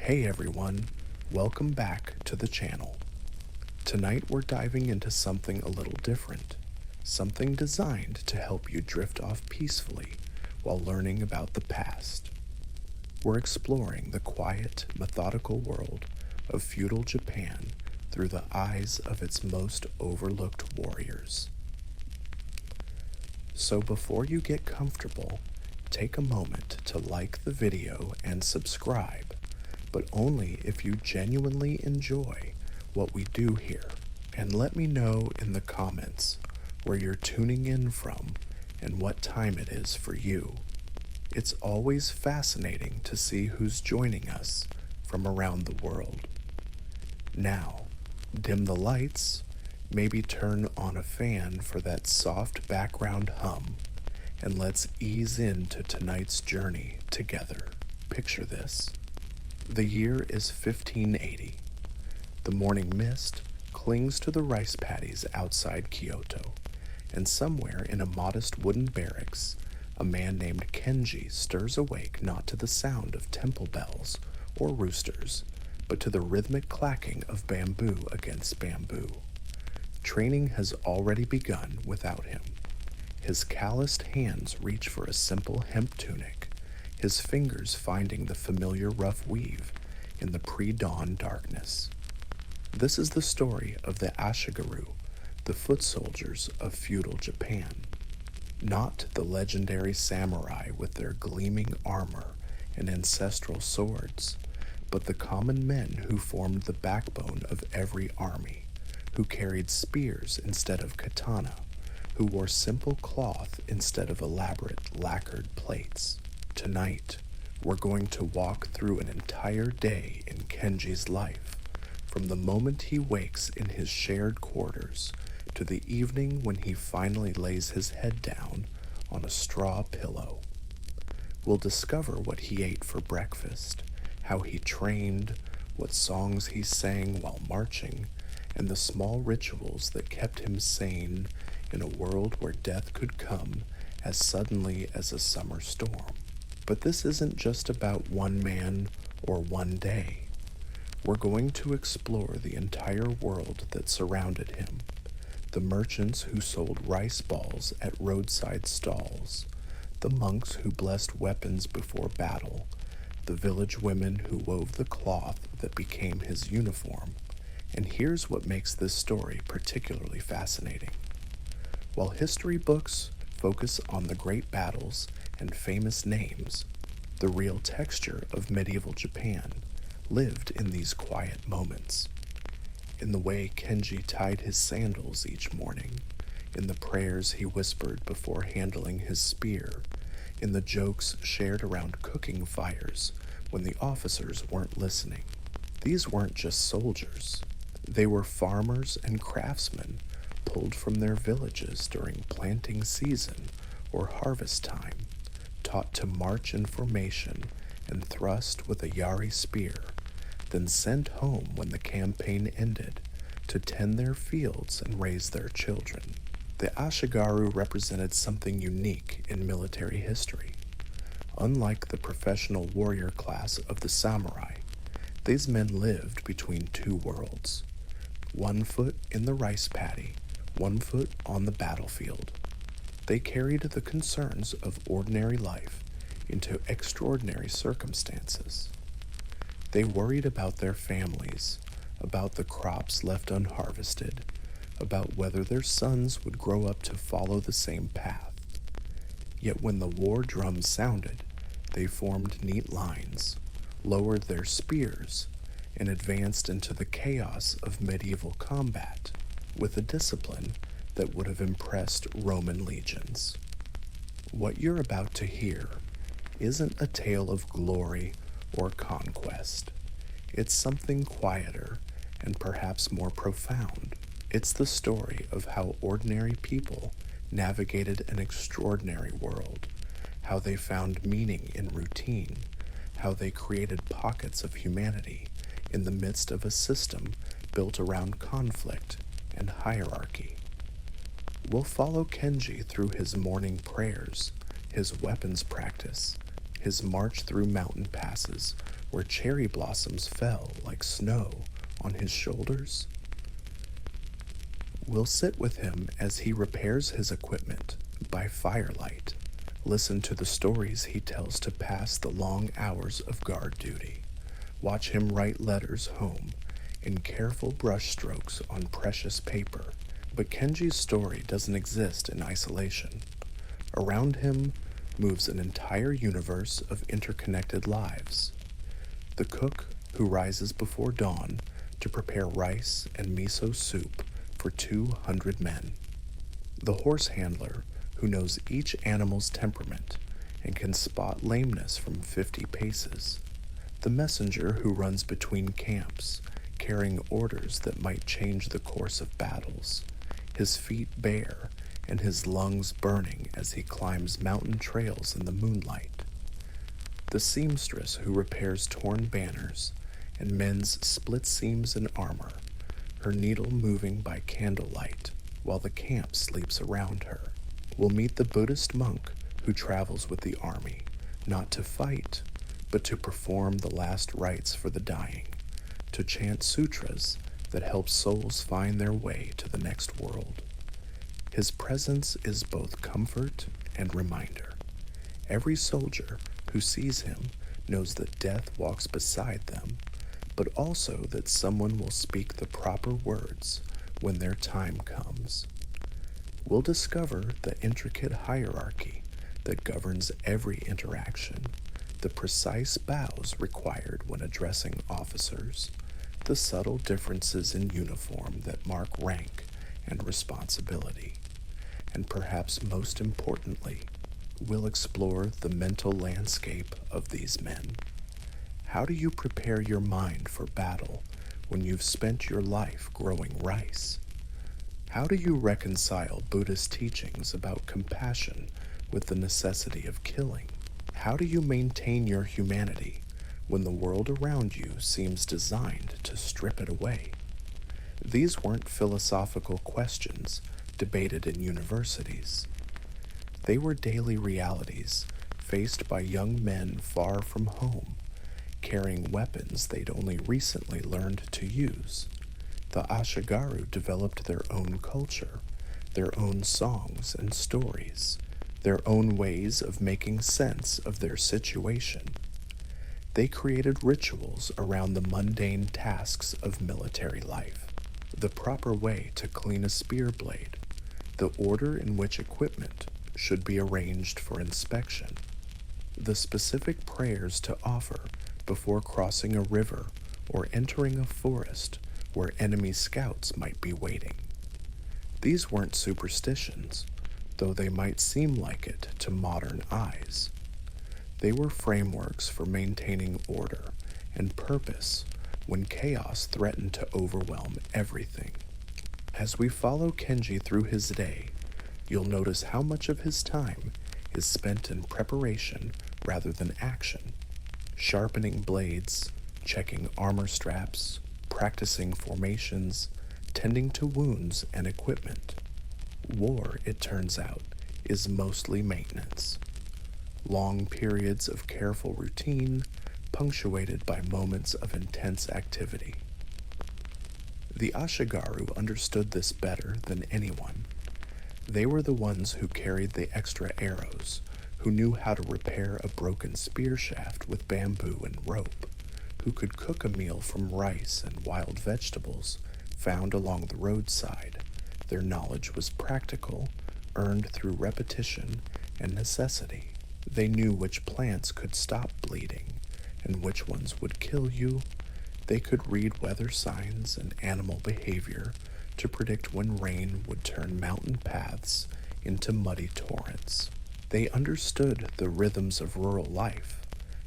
Hey everyone, welcome back to the channel. Tonight we're diving into something a little different, something designed to help you drift off peacefully while learning about the past. We're exploring the quiet, methodical world of feudal Japan through the eyes of its most overlooked warriors. So before you get comfortable, take a moment to like the video and subscribe, but only if you genuinely enjoy what we do here. And let me know in the comments where you're tuning in from and what time it is for you. It's always fascinating to see who's joining us from around the world. Now, dim the lights, maybe turn on a fan for that soft background hum, and let's ease into tonight's journey together. Picture this. The year is 1580. The morning mist clings to the rice paddies outside Kyoto, and somewhere in a modest wooden barracks, a man named Kenji stirs awake not to the sound of temple bells or roosters, but to the rhythmic clacking of bamboo against bamboo. Training has already begun without him. His calloused hands reach for a simple hemp tunic, his fingers finding the familiar rough weave in the pre-dawn darkness. This is the story of the Ashigaru, the foot soldiers of feudal Japan. Not the legendary samurai with their gleaming armor and ancestral swords, but the common men who formed the backbone of every army, who carried spears instead of katana, who wore simple cloth instead of elaborate lacquered plates. Tonight, we're going to walk through an entire day in Kenji's life, from the moment he wakes in his shared quarters to the evening when he finally lays his head down on a straw pillow. We'll discover what he ate for breakfast, how he trained, what songs he sang while marching, and the small rituals that kept him sane in a world where death could come as suddenly as a summer storm. But this isn't just about one man or one day. We're going to explore the entire world that surrounded him, the merchants who sold rice balls at roadside stalls, the monks who blessed weapons before battle, the village women who wove the cloth that became his uniform. And here's what makes this story particularly fascinating. While history books focus on the great battles and famous names, the real texture of medieval Japan lived in these quiet moments. In the way Kenji tied his sandals each morning, in the prayers he whispered before handling his spear, in the jokes shared around cooking fires when the officers weren't listening. These weren't just soldiers. They were farmers and craftsmen pulled from their villages during planting season or harvest time, taught to march in formation and thrust with a yari spear, then sent home when the campaign ended to tend their fields and raise their children. The Ashigaru represented something unique in military history. Unlike the professional warrior class of the samurai, these men lived between two worlds. One foot in the rice paddy, one foot on the battlefield. They carried the concerns of ordinary life into extraordinary circumstances. They worried about their families, about the crops left unharvested, about whether their sons would grow up to follow the same path. Yet when the war drum sounded, they formed neat lines, lowered their spears, and advanced into the chaos of medieval combat with a discipline that would have impressed Roman legions. What you're about to hear isn't a tale of glory or conquest. It's something quieter and perhaps more profound. It's the story of how ordinary people navigated an extraordinary world, how they found meaning in routine, how they created pockets of humanity in the midst of a system built around conflict and hierarchy. We'll follow Kenji through his morning prayers, his weapons practice, his march through mountain passes where cherry blossoms fell like snow on his shoulders. We'll sit with him as he repairs his equipment by firelight, listen to the stories he tells to pass the long hours of guard duty, watch him write letters home in careful brushstrokes on precious paper. But Kenji's story doesn't exist in isolation. Around him moves an entire universe of interconnected lives. The cook who rises before dawn to prepare rice and miso soup for 200 men. The horse handler who knows each animal's temperament and can spot lameness from 50 paces. The messenger who runs between camps, carrying orders that might change the course of battles, his feet bare and his lungs burning as he climbs mountain trails in the moonlight. The seamstress who repairs torn banners and mends split seams in armor, her needle moving by candlelight while the camp sleeps around her. We'll meet the Buddhist monk who travels with the army, not to fight, but to perform the last rites for the dying, to chant sutras that help souls find their way to the next world. His presence is both comfort and reminder. Every soldier who sees him knows that death walks beside them, but also that someone will speak the proper words when their time comes. We'll discover the intricate hierarchy that governs every interaction, the precise bows required when addressing officers, the subtle differences in uniform that mark rank and responsibility, and perhaps most importantly, we'll explore the mental landscape of these men. How do you prepare your mind for battle when you've spent your life growing rice? How do you reconcile Buddhist teachings about compassion with the necessity of killing? How do you maintain your humanity when the world around you seems designed to strip it away? These weren't philosophical questions debated in universities. They were daily realities faced by young men far from home, carrying weapons they'd only recently learned to use. The Ashigaru developed their own culture, their own songs and stories, their own ways of making sense of their situation. They created rituals around the mundane tasks of military life, the proper way to clean a spear blade, the order in which equipment should be arranged for inspection, the specific prayers to offer before crossing a river or entering a forest where enemy scouts might be waiting. These weren't superstitions, though they might seem like it to modern eyes. They were frameworks for maintaining order and purpose when chaos threatened to overwhelm everything. As we follow Kenji through his day, you'll notice how much of his time is spent in preparation rather than action, sharpening blades, checking armor straps, practicing formations, tending to wounds and equipment. War, it turns out, is mostly maintenance. Long periods of careful routine, punctuated by moments of intense activity. The Ashigaru understood this better than anyone. They were the ones who carried the extra arrows, who knew how to repair a broken spear shaft with bamboo and rope, who could cook a meal from rice and wild vegetables found along the roadside. Their knowledge was practical, earned through repetition and necessity. They knew which plants could stop bleeding and which ones would kill you. They could read weather signs and animal behavior to predict when rain would turn mountain paths into muddy torrents. They understood the rhythms of rural life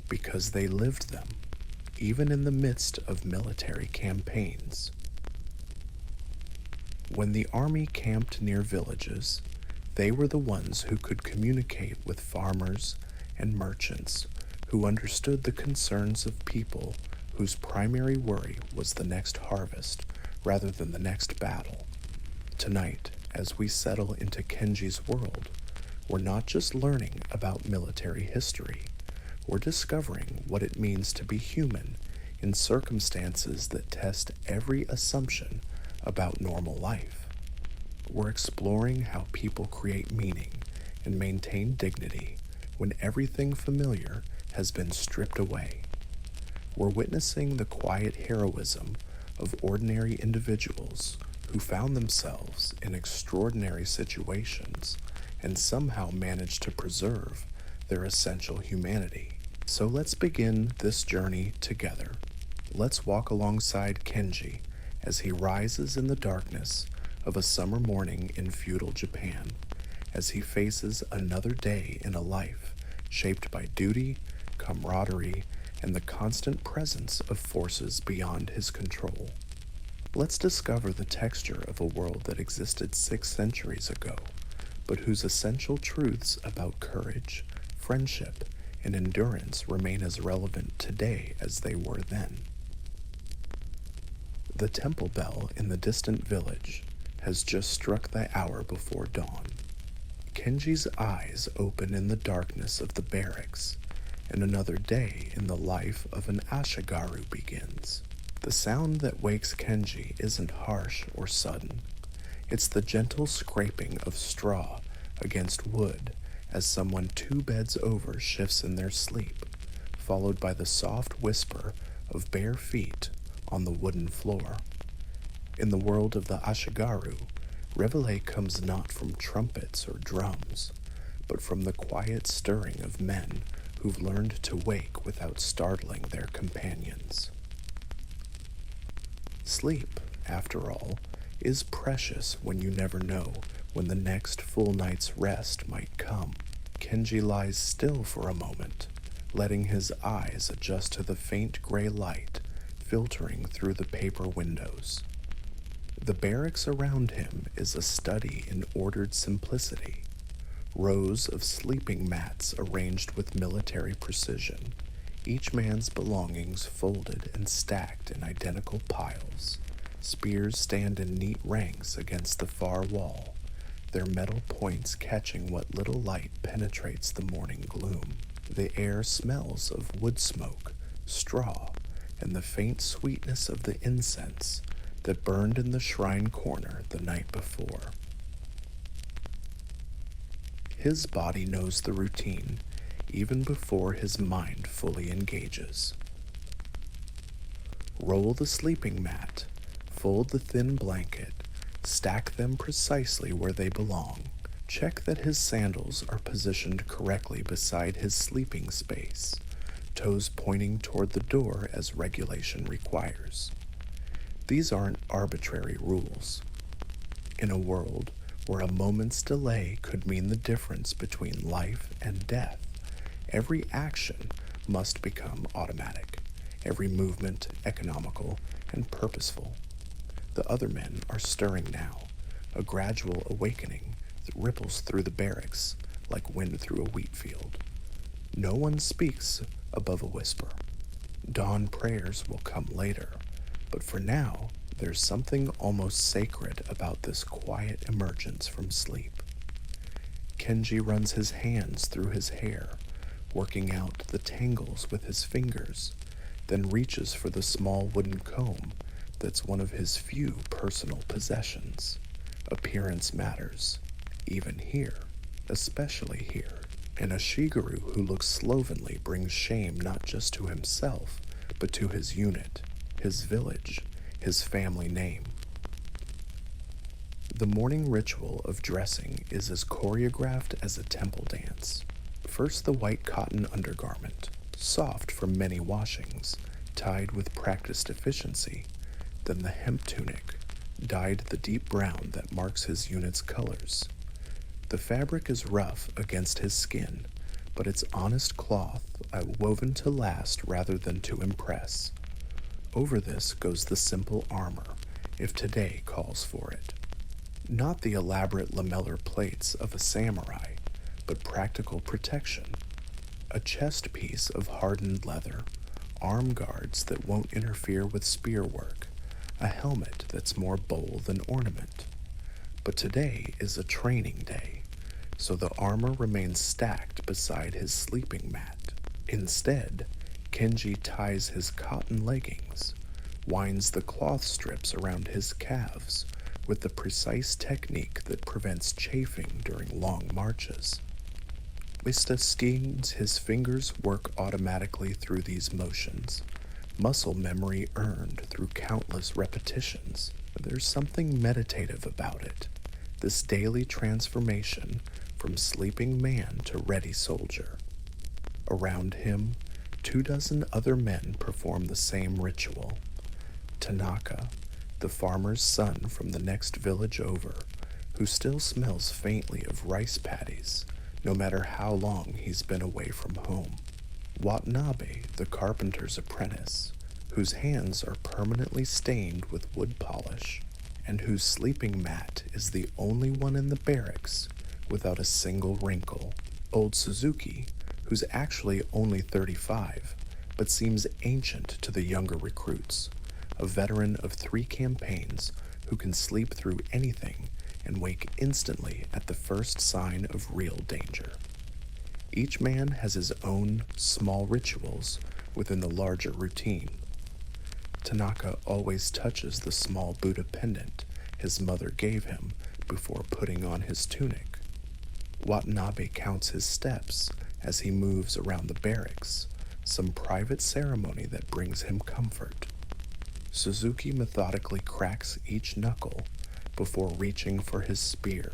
because they lived them, even in the midst of military campaigns. When the army camped near villages, they were the ones who could communicate with farmers and merchants who understood the concerns of people whose primary worry was the next harvest rather than the next battle. Tonight, as we settle into Kenji's world, we're not just learning about military history, We're discovering what it means to be human in circumstances that test every assumption about normal life. We're exploring how people create meaning and maintain dignity when everything familiar has been stripped away. We're witnessing the quiet heroism of ordinary individuals who found themselves in extraordinary situations and somehow managed to preserve their essential humanity. So let's begin this journey together. Let's walk alongside Kenji as he rises in the darkness of a summer morning in feudal Japan, as he faces another day in a life shaped by duty, camaraderie, and the constant presence of forces beyond his control. Let's discover the texture of a world that existed 6 centuries ago, but whose essential truths about courage, friendship, and endurance remain as relevant today as they were then. The temple bell in the distant village has just struck the hour before dawn. Kenji's eyes open in the darkness of the barracks, and another day in the life of an Ashigaru begins. The sound that wakes Kenji isn't harsh or sudden. It's the gentle scraping of straw against wood as someone 2 beds over shifts in their sleep, followed by the soft whisper of bare feet on the wooden floor. In the world of the Ashigaru, reveille comes not from trumpets or drums, but from the quiet stirring of men who've learned to wake without startling their companions. Sleep, after all, is precious when you never know when the next full night's rest might come. Kenji lies still for a moment, letting his eyes adjust to the faint gray light filtering through the paper windows. The barracks around him is a study in ordered simplicity. Rows of sleeping mats arranged with military precision, each man's belongings folded and stacked in identical piles. Spears stand in neat ranks against the far wall, their metal points catching what little light penetrates the morning gloom. The air smells of wood smoke, straw, and the faint sweetness of the incense that burned in the shrine corner the night before. His body knows the routine, even before his mind fully engages. Roll the sleeping mat, fold the thin blanket, stack them precisely where they belong. Check that his sandals are positioned correctly beside his sleeping space, toes pointing toward the door as regulation requires. These aren't arbitrary rules. In a world where a moment's delay could mean the difference between life and death, every action must become automatic, every movement economical and purposeful. The other men are stirring now, a gradual awakening that ripples through the barracks like wind through a wheat field. No one speaks above a whisper. Dawn prayers will come later, but for now, there's something almost sacred about this quiet emergence from sleep. Kenji runs his hands through his hair, working out the tangles with his fingers, then reaches for the small wooden comb that's one of his few personal possessions. Appearance matters, even here, especially here. An Ashigaru who looks slovenly brings shame not just to himself, but to his unit, his village, his family name. The morning ritual of dressing is as choreographed as a temple dance. First the white cotton undergarment, soft from many washings, tied with practiced efficiency, then the hemp tunic, dyed the deep brown that marks his unit's colors. The fabric is rough against his skin, but it's honest cloth woven to last rather than to impress. Over this goes the simple armor, if today calls for it. Not the elaborate lamellar plates of a samurai, but practical protection. A chest piece of hardened leather, arm guards that won't interfere with spear work, a helmet that's more bowl than ornament. But today is a training day, so the armor remains stacked beside his sleeping mat. Instead, Kenji ties his cotton leggings, winds the cloth strips around his calves with the precise technique that prevents chafing during long marches. Steams his fingers work automatically through these motions, muscle memory earned through countless repetitions. There's something meditative about it, this daily transformation from sleeping man to ready soldier. Around him, 24 other men perform the same ritual. Tanaka, the farmer's son from the next village over, who still smells faintly of rice paddies, no matter how long he's been away from home. Watanabe, the carpenter's apprentice, whose hands are permanently stained with wood polish, and whose sleeping mat is the only one in the barracks without a single wrinkle. Old Suzuki, who's actually only 35, but seems ancient to the younger recruits, a veteran of 3 campaigns who can sleep through anything and wake instantly at the first sign of real danger. Each man has his own small rituals within the larger routine. Tanaka always touches the small Buddha pendant his mother gave him before putting on his tunic. Watanabe counts his steps as he moves around the barracks, some private ceremony that brings him comfort. Suzuki methodically cracks each knuckle before reaching for his spear,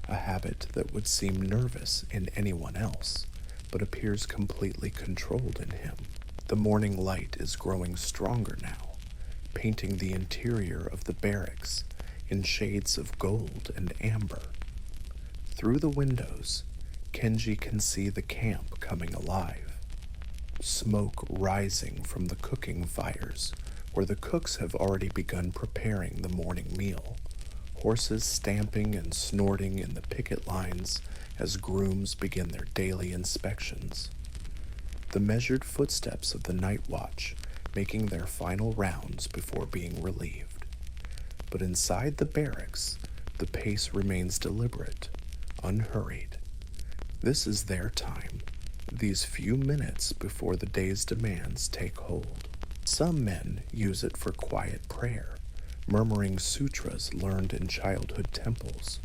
a habit that would seem nervous in anyone else, but appears completely controlled in him. The morning light is growing stronger now, painting the interior of the barracks in shades of gold and amber. Through the windows, Kenji can see the camp coming alive. Smoke rising from the cooking fires, where the cooks have already begun preparing the morning meal. Horses stamping and snorting in the picket lines as grooms begin their daily inspections. The measured footsteps of the night watch making their final rounds before being relieved. But inside the barracks, the pace remains deliberate, unhurried. This is their time, these few minutes before the day's demands take hold. Some men use it for quiet prayer, murmuring sutras learned in childhood temples.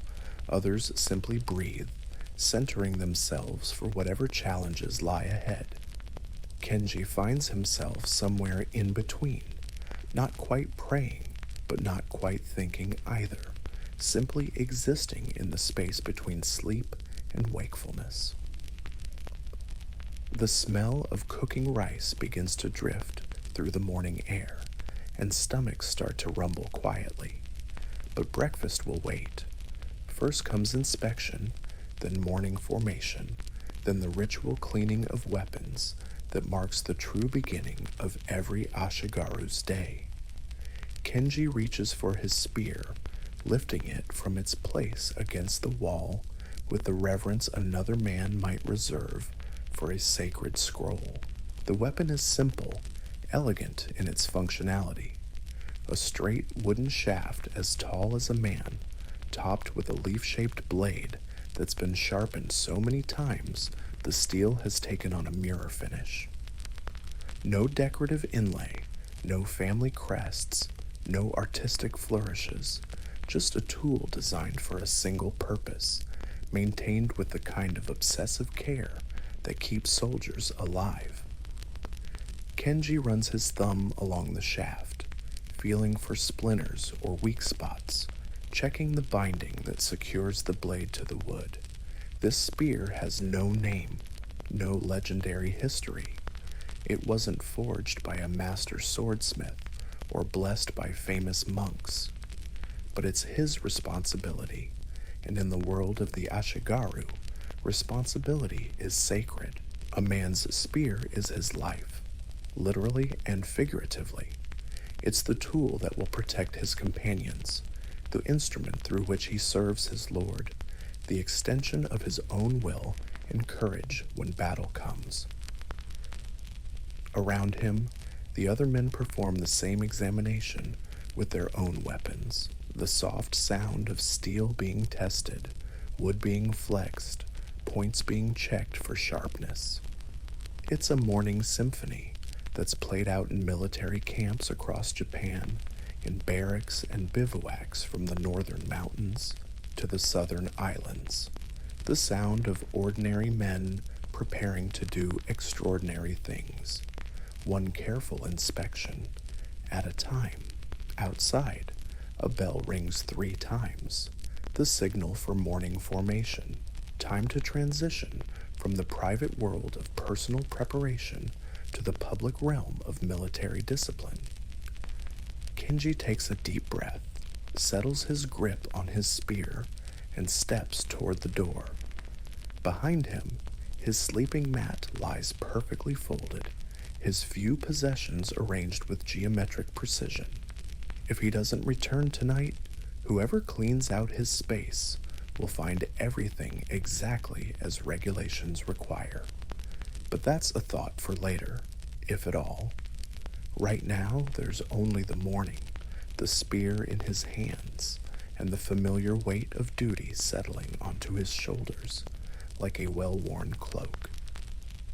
Others simply breathe, centering themselves for whatever challenges lie ahead. Kenji finds himself somewhere in between, not quite praying, but not quite thinking either, simply existing in the space between sleep and wakefulness. The smell of cooking rice begins to drift through the morning air, and stomachs start to rumble quietly. But breakfast will wait. First comes inspection, then morning formation, then the ritual cleaning of weapons that marks the true beginning of every Ashigaru's day. Kenji reaches for his spear, lifting it from its place against the wall with the reverence another man might reserve for a sacred scroll. The weapon is simple, elegant in its functionality. A straight wooden shaft as tall as a man, topped with a leaf-shaped blade that's been sharpened so many times the steel has taken on a mirror finish. No decorative inlay, no family crests, no artistic flourishes, just a tool designed for a single purpose, maintained with the kind of obsessive care that keeps soldiers alive. Kenji runs his thumb along the shaft, feeling for splinters or weak spots, checking the binding that secures the blade to the wood. This spear has no name, no legendary history. It wasn't forged by a master swordsmith or blessed by famous monks. But it's his responsibility, and in the world of the Ashigaru, responsibility is sacred. A man's spear is his life, literally and figuratively. It's the tool that will protect his companions, the instrument through which he serves his lord, the extension of his own will and courage when battle comes. Around him, the other men perform the same examination with their own weapons. The soft sound of steel being tested, wood being flexed, points being checked for sharpness. It's a morning symphony that's played out in military camps across Japan, in barracks and bivouacs from the northern mountains to the southern islands. The sound of ordinary men preparing to do extraordinary things, one careful inspection at a time. Outside, a bell rings 3 times, the signal for morning formation, time to transition from the private world of personal preparation to the public realm of military discipline. Kenji takes a deep breath, settles his grip on his spear, and steps toward the door. Behind him, his sleeping mat lies perfectly folded, his few possessions arranged with geometric precision. If he doesn't return tonight, whoever cleans out his space will find everything exactly as regulations require. But that's a thought for later, if at all. Right now, there's only the morning, the spear in his hands, and the familiar weight of duty settling onto his shoulders like a well-worn cloak.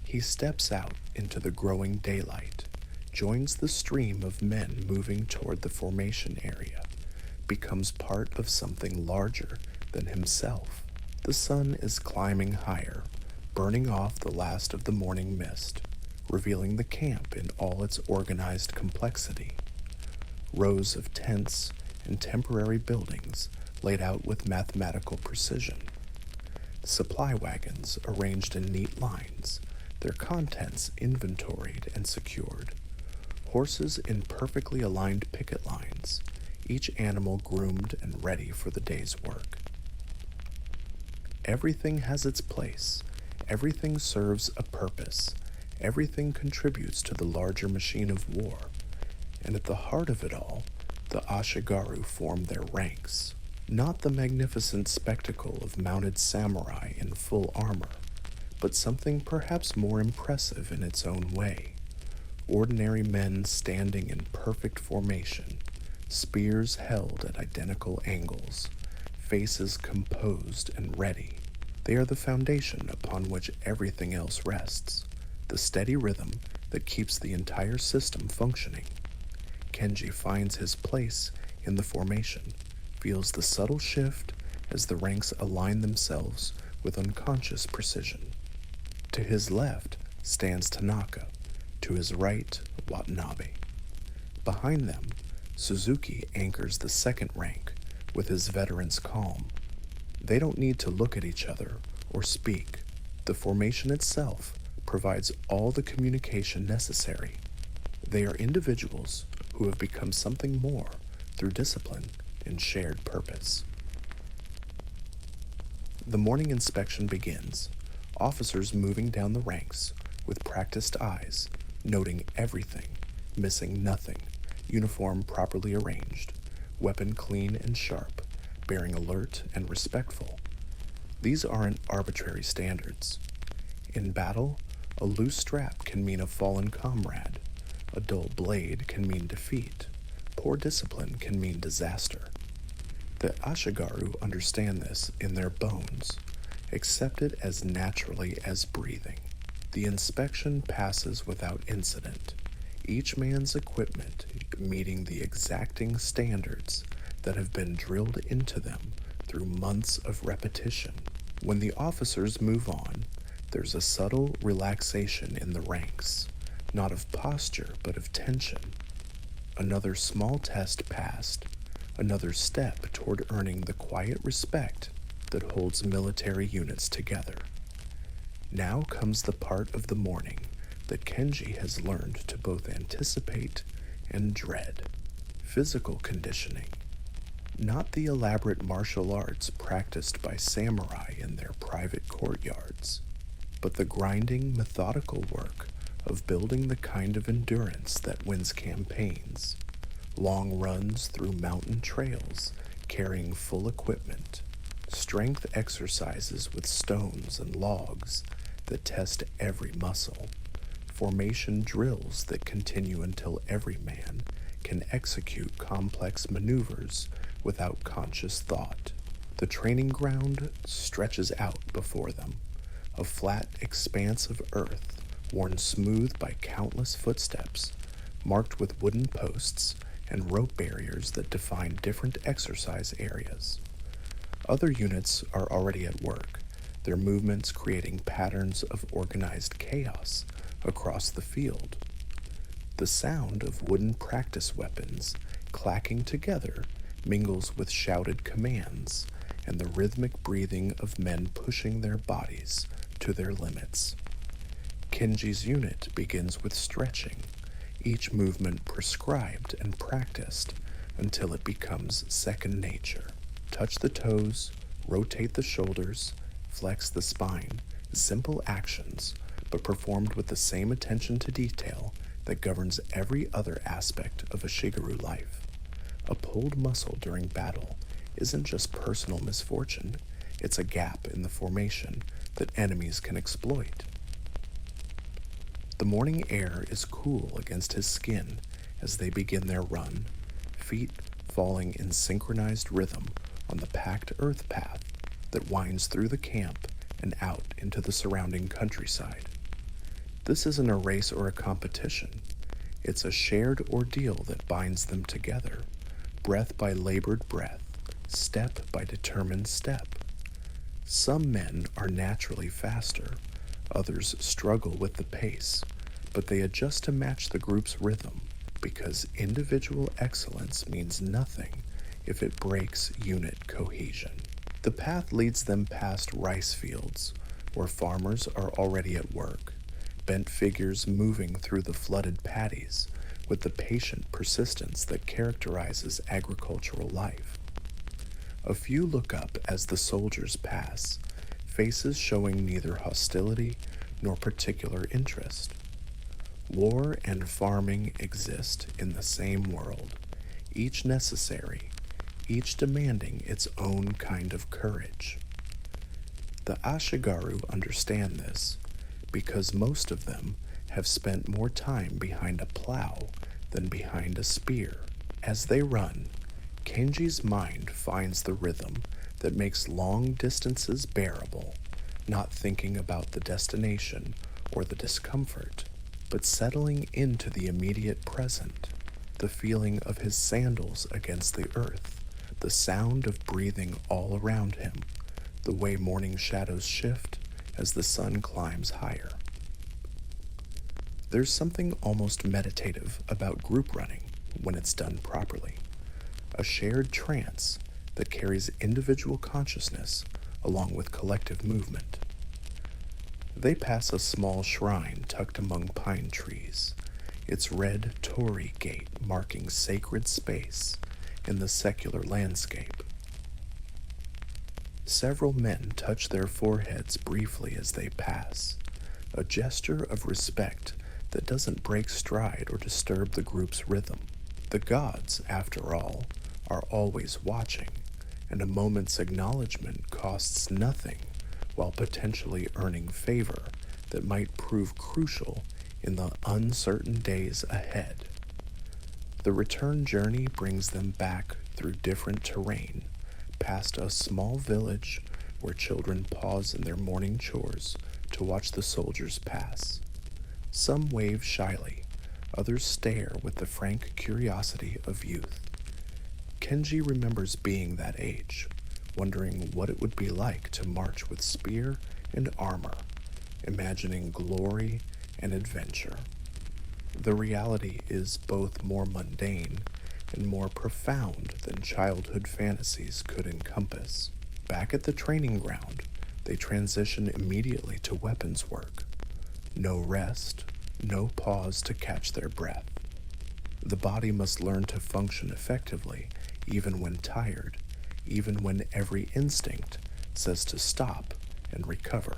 He steps out into the growing daylight, joins the stream of men moving toward the formation area, becomes part of something larger than himself. The sun is climbing higher, burning off the last of the morning mist, revealing the camp in all its organized complexity. Rows of tents and temporary buildings laid out with mathematical precision. Supply wagons arranged in neat lines, their contents inventoried and secured. Horses in perfectly aligned picket lines, each animal groomed and ready for the day's work. Everything has its place. Everything serves a purpose. Everything contributes to the larger machine of war. And at the heart of it all, the Ashigaru form their ranks. Not the magnificent spectacle of mounted samurai in full armor, but something perhaps more impressive in its own way. Ordinary men standing in perfect formation, spears held at identical angles, faces composed and ready. They are the foundation upon which everything else rests, the steady rhythm that keeps the entire system functioning. Kenji finds his place in the formation, feels the subtle shift as the ranks align themselves with unconscious precision. To his left stands Tanaka, to his right, Watanabe. Behind them, Suzuki anchors the second rank with his veteran's calm. They don't need to look at each other or speak. The formation itself provides all the communication necessary. They are individuals who have become something more through discipline and shared purpose. The morning inspection begins, officers moving down the ranks with practiced eyes, noting everything, missing nothing, uniform properly arranged, weapon clean and sharp, bearing alert and respectful. These aren't arbitrary standards. In battle, a loose strap can mean a fallen comrade. A dull blade can mean defeat. Poor discipline can mean disaster. The Ashigaru understand this in their bones, accept it as naturally as breathing. The inspection passes without incident, each man's equipment meeting the exacting standards that have been drilled into them through months of repetition. When the officers move on, there's a subtle relaxation in the ranks, not of posture but of tension. Another small test passed, another step toward earning the quiet respect that holds military units together. Now comes the part of the morning that Kenji has learned to both anticipate and dread: physical conditioning. Not the elaborate martial arts practiced by samurai in their private courtyards, but the grinding, methodical work of building the kind of endurance that wins campaigns. Long runs through mountain trails, carrying full equipment. Strength exercises with stones and logs that test every muscle. Formation drills that continue until every man can execute complex maneuvers without conscious thought. The training ground stretches out before them, a flat expanse of earth worn smooth by countless footsteps, marked with wooden posts and rope barriers that define different exercise areas. Other units are already at work, their movements creating patterns of organized chaos across the field. The sound of wooden practice weapons clacking together mingles with shouted commands and the rhythmic breathing of men pushing their bodies to their limits. Kenji's unit begins with stretching, each movement prescribed and practiced until it becomes second nature. Touch the toes, rotate the shoulders, flex the spine, simple actions, but performed with the same attention to detail that governs every other aspect of Ashigaru life. A pulled muscle during battle isn't just personal misfortune, it's a gap in the formation that enemies can exploit. The morning air is cool against his skin as they begin their run, feet falling in synchronized rhythm on the packed earth path that winds through the camp and out into the surrounding countryside. This isn't a race or a competition. It's a shared ordeal that binds them together, breath by labored breath, step by determined step. Some men are naturally faster, others struggle with the pace, but they adjust to match the group's rhythm because individual excellence means nothing if it breaks unit cohesion. The path leads them past rice fields, where farmers are already at work, bent figures moving through the flooded paddies with the patient persistence that characterizes agricultural life. A few look up as the soldiers pass, faces showing neither hostility nor particular interest. War and farming exist in the same world, each necessary, each demanding its own kind of courage. The Ashigaru understand this because most of them have spent more time behind a plow than behind a spear. As they run, Kenji's mind finds the rhythm that makes long distances bearable, not thinking about the destination or the discomfort, but settling into the immediate present, the feeling of his sandals against the earth, the sound of breathing all around him, the way morning shadows shift as the sun climbs higher. There's something almost meditative about group running when it's done properly, a shared trance that carries individual consciousness along with collective movement. They pass a small shrine tucked among pine trees, its red torii gate marking sacred space in the secular landscape. Several men touch their foreheads briefly as they pass, a gesture of respect that doesn't break stride or disturb the group's rhythm. The gods, after all, are always watching, and a moment's acknowledgement costs nothing while potentially earning favor that might prove crucial in the uncertain days ahead. The return journey brings them back through different terrain, past a small village where children pause in their morning chores to watch the soldiers pass. Some wave shyly, others stare with the frank curiosity of youth. Kenji remembers being that age, wondering what it would be like to march with spear and armor, imagining glory and adventure. The reality is both more mundane and more profound than childhood fantasies could encompass. Back at the training ground, they transition immediately to weapons work. No rest, no pause to catch their breath. The body must learn to function effectively even when tired, even when every instinct says to stop and recover.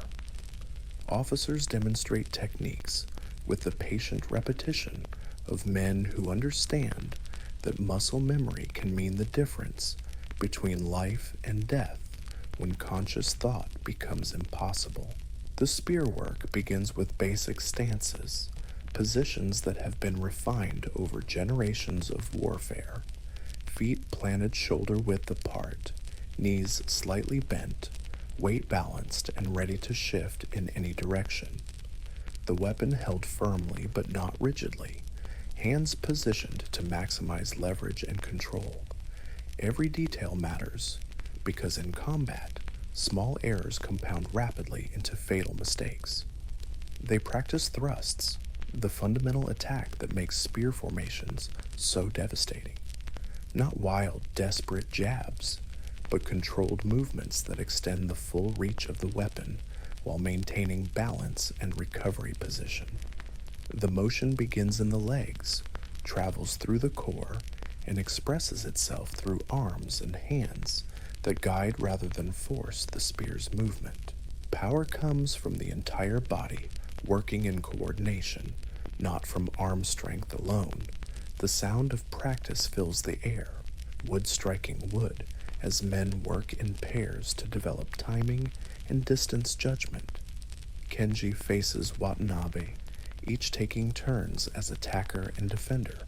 Officers demonstrate techniques with the patient repetition of men who understand that muscle memory can mean the difference between life and death when conscious thought becomes impossible. The spear work begins with basic stances, positions that have been refined over generations of warfare. Feet planted shoulder-width apart, knees slightly bent, weight balanced and ready to shift in any direction. the weapon held firmly but not rigidly, hands positioned to maximize leverage and control. Every detail matters, because in combat, small errors compound rapidly into fatal mistakes. They practice thrusts, the fundamental attack that makes spear formations so devastating. Not wild, desperate jabs, but controlled movements that extend the full reach of the weapon while maintaining balance and recovery position. The motion begins in the legs, travels through the core, and expresses itself through arms and hands that guide rather than force the spear's movement. Power comes from the entire body working in coordination, not from arm strength alone. The sound of practice fills the air, wood striking wood, as men work in pairs to develop timing and distance judgment. Kenji faces Watanabe, each taking turns as attacker and defender,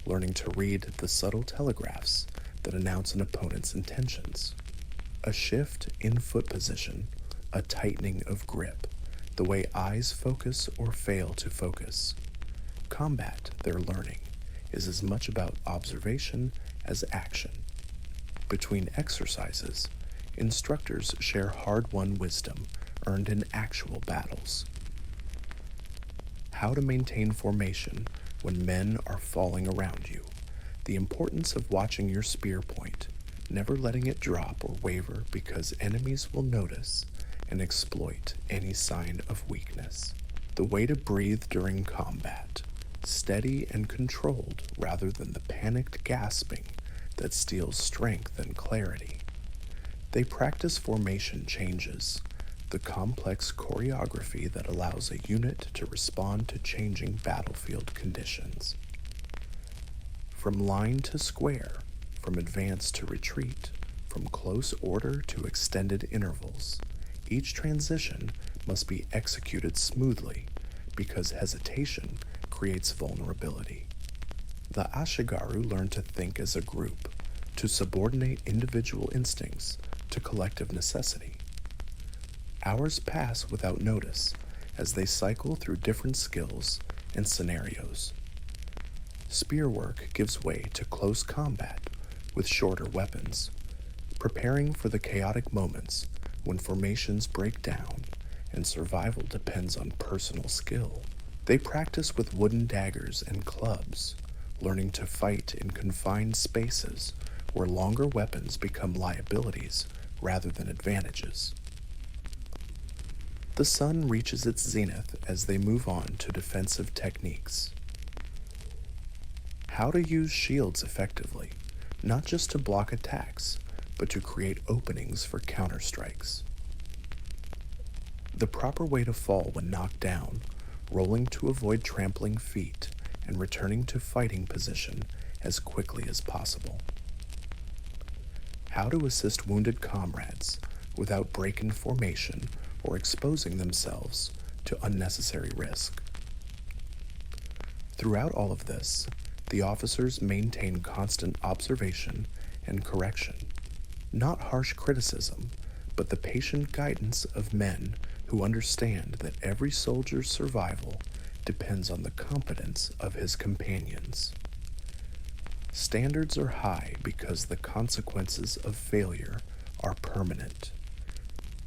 learning to read the subtle telegraphs that announce an opponent's intentions. A shift in foot position, a tightening of grip, the way eyes focus or fail to focus. Combat, they're learning, is as much about observation as action. Between exercises, instructors share hard-won wisdom earned in actual battles. How to maintain formation when men are falling around you. The importance of watching your spear point, never letting it drop or waver because enemies will notice and exploit any sign of weakness. The way to breathe during combat, steady and controlled rather than the panicked gasping that steals strength and clarity. They practice formation changes, the complex choreography that allows a unit to respond to changing battlefield conditions. From line to square, from advance to retreat, from close order to extended intervals, each transition must be executed smoothly because hesitation creates vulnerability. The Ashigaru learn to think as a group, to subordinate individual instincts to collective necessity. Hours pass without notice as they cycle through different skills and scenarios. Spear work gives way to close combat with shorter weapons, preparing for the chaotic moments when formations break down and survival depends on personal skill. They practice with wooden daggers and clubs, learning to fight in confined spaces where longer weapons become liabilities rather than advantages. The sun reaches its zenith as they move on to defensive techniques. How to use shields effectively, not just to block attacks, but to create openings for counterstrikes. The proper way to fall when knocked down, rolling to avoid trampling feet, and returning to fighting position as quickly as possible. How to assist wounded comrades without breaking formation or exposing themselves to unnecessary risk. Throughout all of this, the officers maintain constant observation and correction, not harsh criticism, but the patient guidance of men who understand that every soldier's survival depends on the competence of his companions. Standards are high because the consequences of failure are permanent.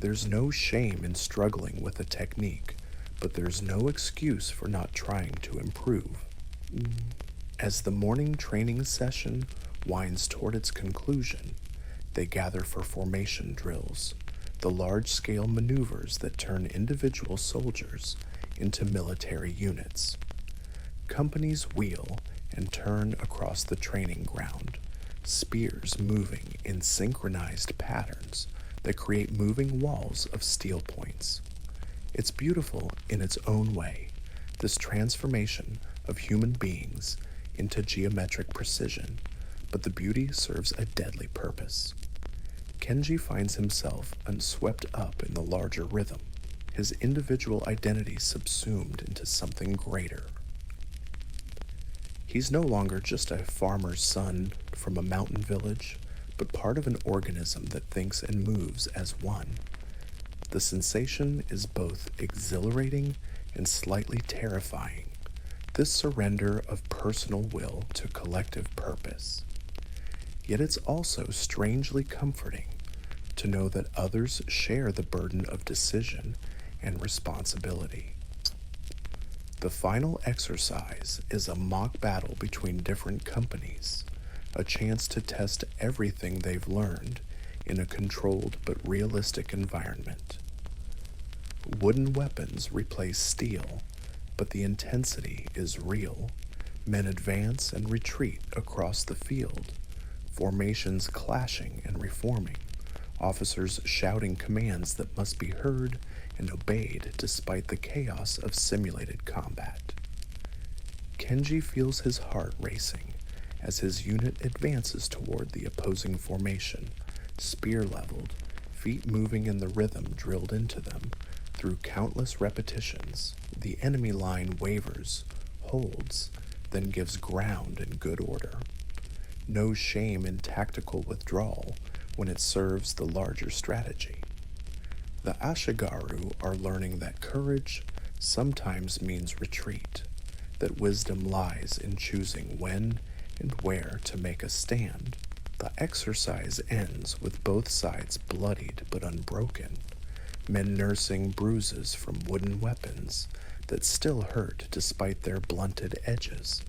There's no shame in struggling with a technique, but there's no excuse for not trying to improve. As the morning training session winds toward its conclusion, they gather for formation drills, the large-scale maneuvers that turn individual soldiers into military units. Companies wheel and turn across the training ground, spears moving in synchronized patterns that create moving walls of steel points. It's beautiful in its own way, this transformation of human beings into geometric precision, but the beauty serves a deadly purpose. Kenji finds himself unswept up in the larger rhythm, his individual identity subsumed into something greater. He's no longer just a farmer's son from a mountain village, but part of an organism that thinks and moves as one. The sensation is both exhilarating and slightly terrifying, this surrender of personal will to collective purpose. Yet it's also strangely comforting to know that others share the burden of decision and responsibility. The final exercise is a mock battle between different companies, a chance to test everything they've learned in a controlled but realistic environment. Wooden weapons replace steel, but the intensity is real. Men advance and retreat across the field, formations clashing and reforming, officers shouting commands that must be heard and obeyed despite the chaos of simulated combat. Kenji feels his heart racing as his unit advances toward the opposing formation, spear leveled, feet moving in the rhythm drilled into them. Through countless repetitions, the enemy line wavers, holds, then gives ground in good order. No shame in tactical withdrawal when it serves the larger strategy. The Ashigaru are learning that courage sometimes means retreat, that wisdom lies in choosing when and where to make a stand. The exercise ends with both sides bloodied but unbroken, men nursing bruises from wooden weapons that still hurt despite their blunted edges.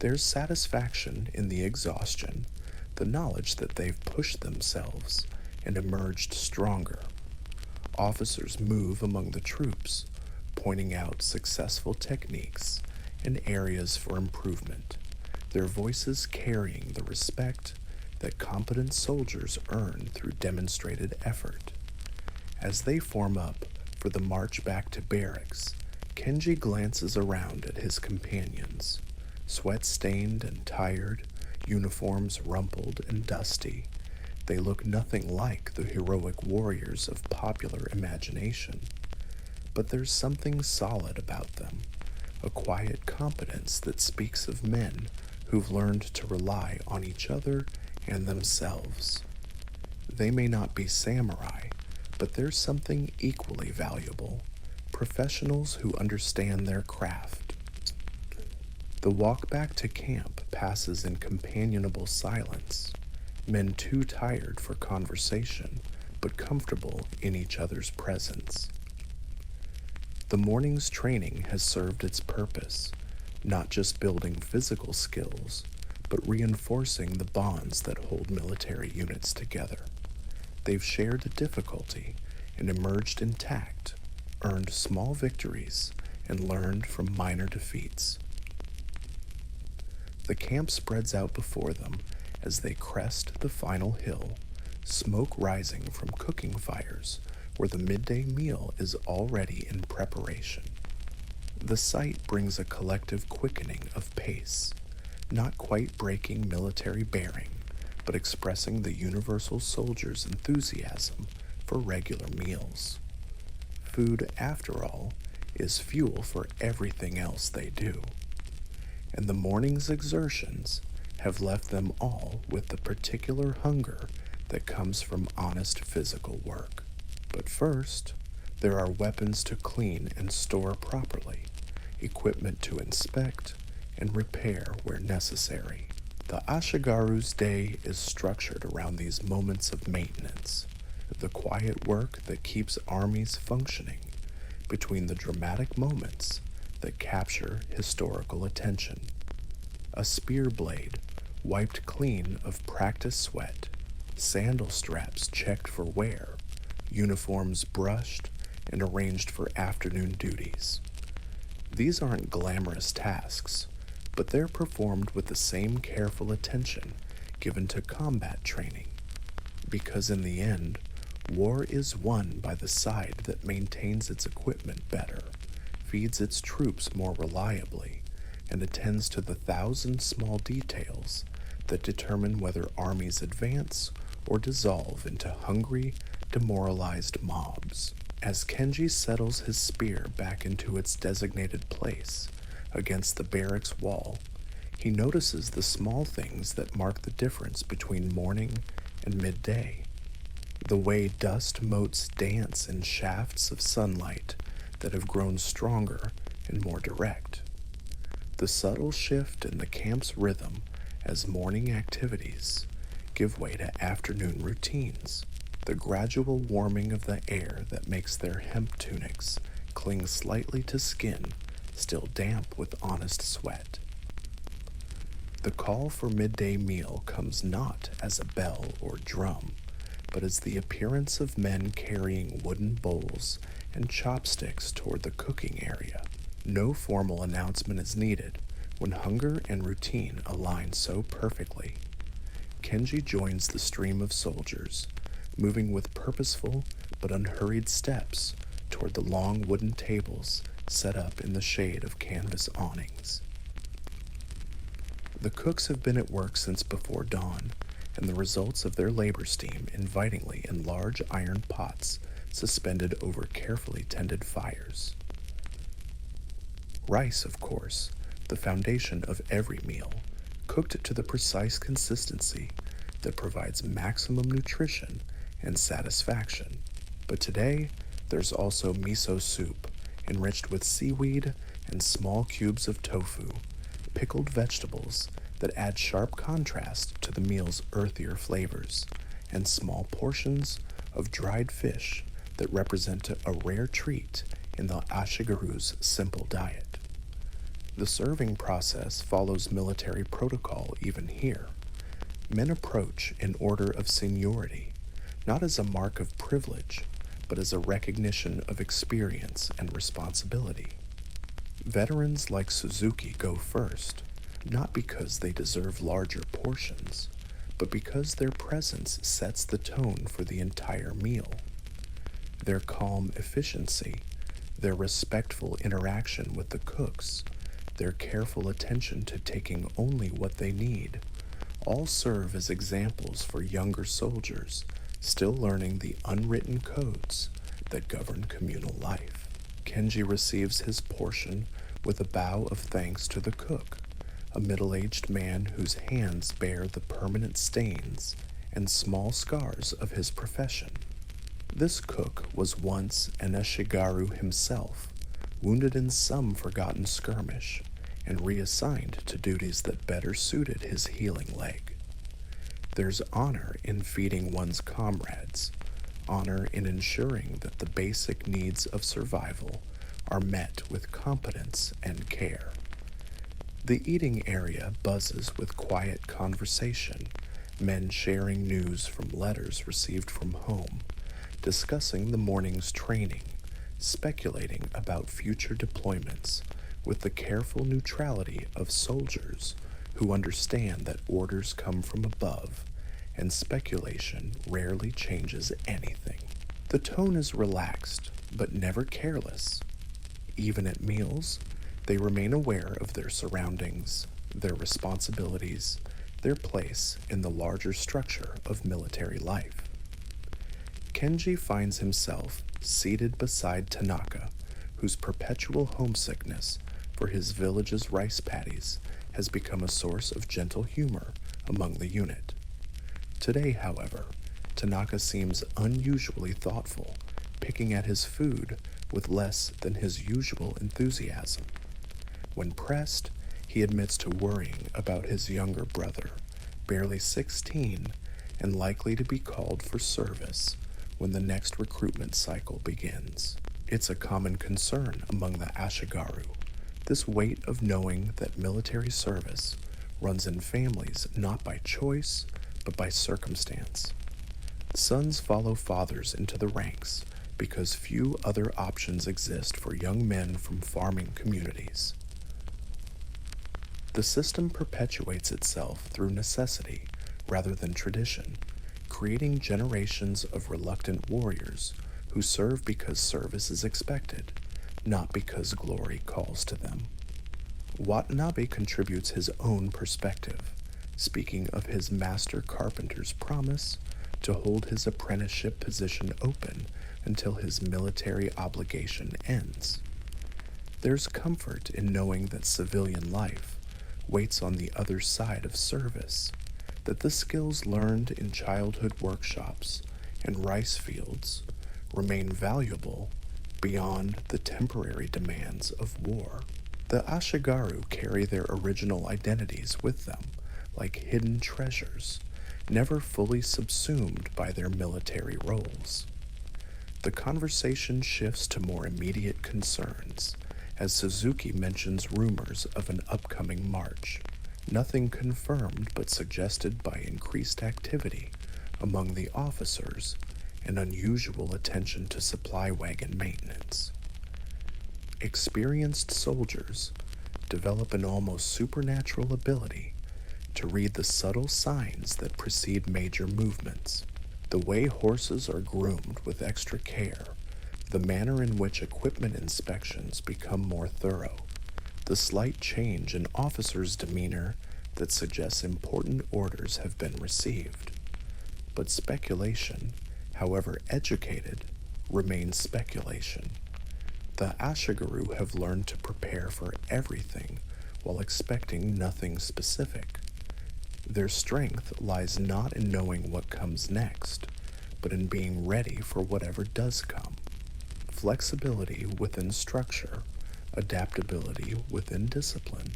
There's satisfaction in the exhaustion, the knowledge that they've pushed themselves and emerged stronger. Officers move among the troops, pointing out successful techniques and areas for improvement, their voices carrying the respect that competent soldiers earn through demonstrated effort. As they form up for the march back to barracks, Kenji glances around at his companions, sweat-stained and tired, uniforms rumpled and dusty. They look nothing like the heroic warriors of popular imagination. But there's something solid about them, a quiet competence that speaks of men who've learned to rely on each other and themselves. They may not be samurai, but there's something equally valuable, professionals who understand their craft. The walk back to camp passes in companionable silence, men too tired for conversation, but comfortable in each other's presence. The morning's training has served its purpose, not just building physical skills, but reinforcing the bonds that hold military units together. They've shared difficulty and emerged intact, earned small victories, and learned from minor defeats. The camp spreads out before them as they crest the final hill, smoke rising from cooking fires where the midday meal is already in preparation. The sight brings a collective quickening of pace, not quite breaking military bearing, but expressing the universal soldier's enthusiasm for regular meals. Food, after all, is fuel for everything else they do, and the morning's exertions have left them all with the particular hunger that comes from honest physical work. But first, there are weapons to clean and store properly, equipment to inspect and repair where necessary. The Ashigaru's day is structured around these moments of maintenance, the quiet work that keeps armies functioning between the dramatic moments that capture historical attention. A spear blade wiped clean of practice sweat, sandal straps checked for wear, uniforms brushed and arranged for afternoon duties. These aren't glamorous tasks, but they're performed with the same careful attention given to combat training, because in the end, war is won by the side that maintains its equipment better, feeds its troops more reliably, and attends to the thousand small details that determine whether armies advance or dissolve into hungry, demoralized mobs. As Kenji settles his spear back into its designated place against the barracks wall, he notices the small things that mark the difference between morning and midday. The way dust motes dance in shafts of sunlight that have grown stronger and more direct. The subtle shift in the camp's rhythm as morning activities give way to afternoon routines, the gradual warming of the air that makes their hemp tunics cling slightly to skin still damp with honest sweat. The call for midday meal comes not as a bell or drum, but as the appearance of men carrying wooden bowls and chopsticks toward the cooking area. No formal announcement is needed when hunger and routine align so perfectly. Kenji joins the stream of soldiers, moving with purposeful but unhurried steps toward the long wooden tables set up in the shade of canvas awnings. The cooks have been at work since before dawn, and the results of their labor steam invitingly in large iron pots suspended over carefully tended fires. Rice, of course, the foundation of every meal, cooked to the precise consistency that provides maximum nutrition and satisfaction. But today, there's also miso soup, enriched with seaweed and small cubes of tofu, pickled vegetables that add sharp contrast to the meal's earthier flavors, and small portions of dried fish that represent a rare treat in the Ashigaru's simple diet. The serving process follows military protocol even here. Men approach in order of seniority, not as a mark of privilege, but as a recognition of experience and responsibility. Veterans like Suzuki go first, not because they deserve larger portions, but because their presence sets the tone for the entire meal. Their calm efficiency, their respectful interaction with the cooks, their careful attention to taking only what they need, all serve as examples for younger soldiers still learning the unwritten codes that govern communal life. Kenji receives his portion with a bow of thanks to the cook, a middle-aged man whose hands bear the permanent stains and small scars of his profession. This cook was once an Ashigaru himself, wounded in some forgotten skirmish, and reassigned to duties that better suited his healing leg. There's honor in feeding one's comrades, honor in ensuring that the basic needs of survival are met with competence and care. The eating area buzzes with quiet conversation, men sharing news from letters received from home, discussing the morning's training, speculating about future deployments with the careful neutrality of soldiers who understand that orders come from above and speculation rarely changes anything. The tone is relaxed, but never careless. Even at meals, they remain aware of their surroundings, their responsibilities, their place in the larger structure of military life. Kenji finds himself seated beside Tanaka, whose perpetual homesickness for his village's rice paddies has become a source of gentle humor among the unit. Today, however, Tanaka seems unusually thoughtful, picking at his food with less than his usual enthusiasm. When pressed, he admits to worrying about his younger brother, barely 16 and likely to be called for service when the next recruitment cycle begins. It's a common concern among the Ashigaru, this weight of knowing that military service runs in families not by choice, but by circumstance. Sons follow fathers into the ranks because few other options exist for young men from farming communities. The system perpetuates itself through necessity rather than tradition, creating generations of reluctant warriors who serve because service is expected, not because glory calls to them. Watanabe contributes his own perspective, speaking of his master carpenter's promise to hold his apprenticeship position open until his military obligation ends. There's comfort in knowing that civilian life waits on the other side of service, that the skills learned in childhood workshops and rice fields remain valuable beyond the temporary demands of war. The Ashigaru carry their original identities with them, like hidden treasures, never fully subsumed by their military roles. The conversation shifts to more immediate concerns, as Suzuki mentions rumors of an upcoming march, nothing confirmed but suggested by increased activity among the officers and unusual attention to supply wagon maintenance. Experienced soldiers develop an almost supernatural ability to read the subtle signs that precede major movements. The way horses are groomed with extra care, the manner in which equipment inspections become more thorough, the slight change in officers' demeanor that suggests important orders have been received. But speculation, however educated, remains speculation. The Ashigaru have learned to prepare for everything while expecting nothing specific. Their strength lies not in knowing what comes next, but in being ready for whatever does come. Flexibility within structure, adaptability within discipline.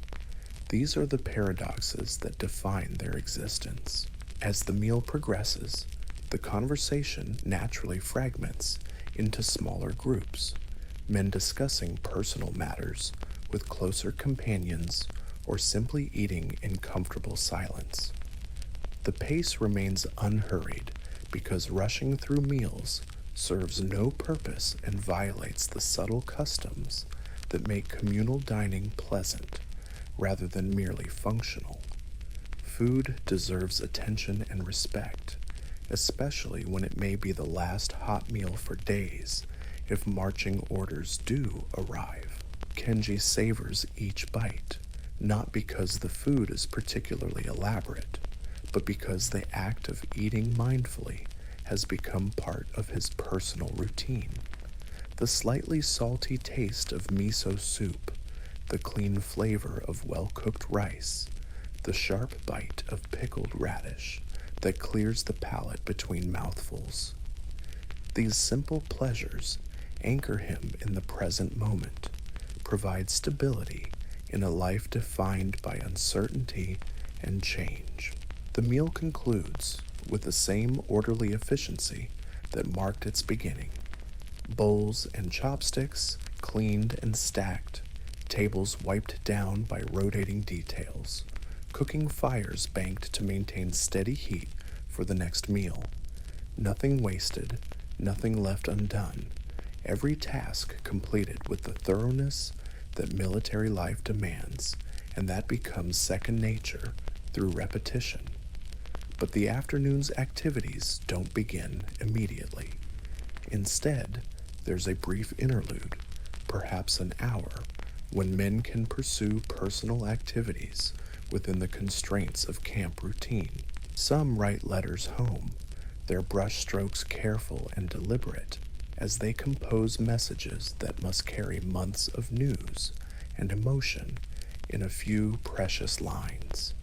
These are the paradoxes that define their existence. As the meal progresses, the conversation naturally fragments into smaller groups, men discussing personal matters with closer companions or simply eating in comfortable silence. The pace remains unhurried because rushing through meals serves no purpose and violates the subtle customs that make communal dining pleasant rather than merely functional. Food deserves attention and respect, especially when it may be the last hot meal for days if marching orders do arrive. Kenji savors each bite, not because the food is particularly elaborate, but because the act of eating mindfully has become part of his personal routine. The slightly salty taste of miso soup, the clean flavor of well-cooked rice, the sharp bite of pickled radish that clears the palate between mouthfuls. These simple pleasures anchor him in the present moment, provide stability in a life defined by uncertainty and change. The meal concludes with the same orderly efficiency that marked its beginning. Bowls and chopsticks cleaned and stacked, tables wiped down by rotating details, cooking fires banked to maintain steady heat for the next meal. Nothing wasted, nothing left undone, every task completed with the thoroughness that military life demands, and that becomes second nature through repetition. But the afternoon's activities don't begin immediately. Instead, there's a brief interlude, perhaps an hour, when men can pursue personal activities within the constraints of camp routine. Some write letters home, their brushstrokes careful and deliberate, as they compose messages that must carry months of news and emotion in a few precious lines.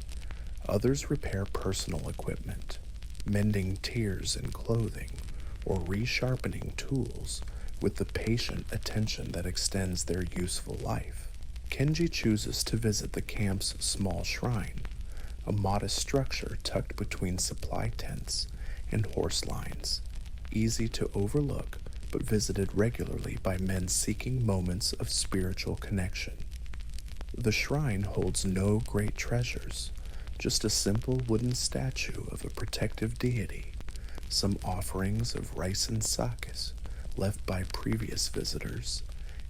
Others repair personal equipment, mending tears in clothing or resharpening tools with the patient attention that extends their useful life. Kenji chooses to visit the camp's small shrine, a modest structure tucked between supply tents and horse lines, easy to overlook but visited regularly by men seeking moments of spiritual connection. The shrine holds no great treasures, just a simple wooden statue of a protective deity, some offerings of rice and sakis left by previous visitors,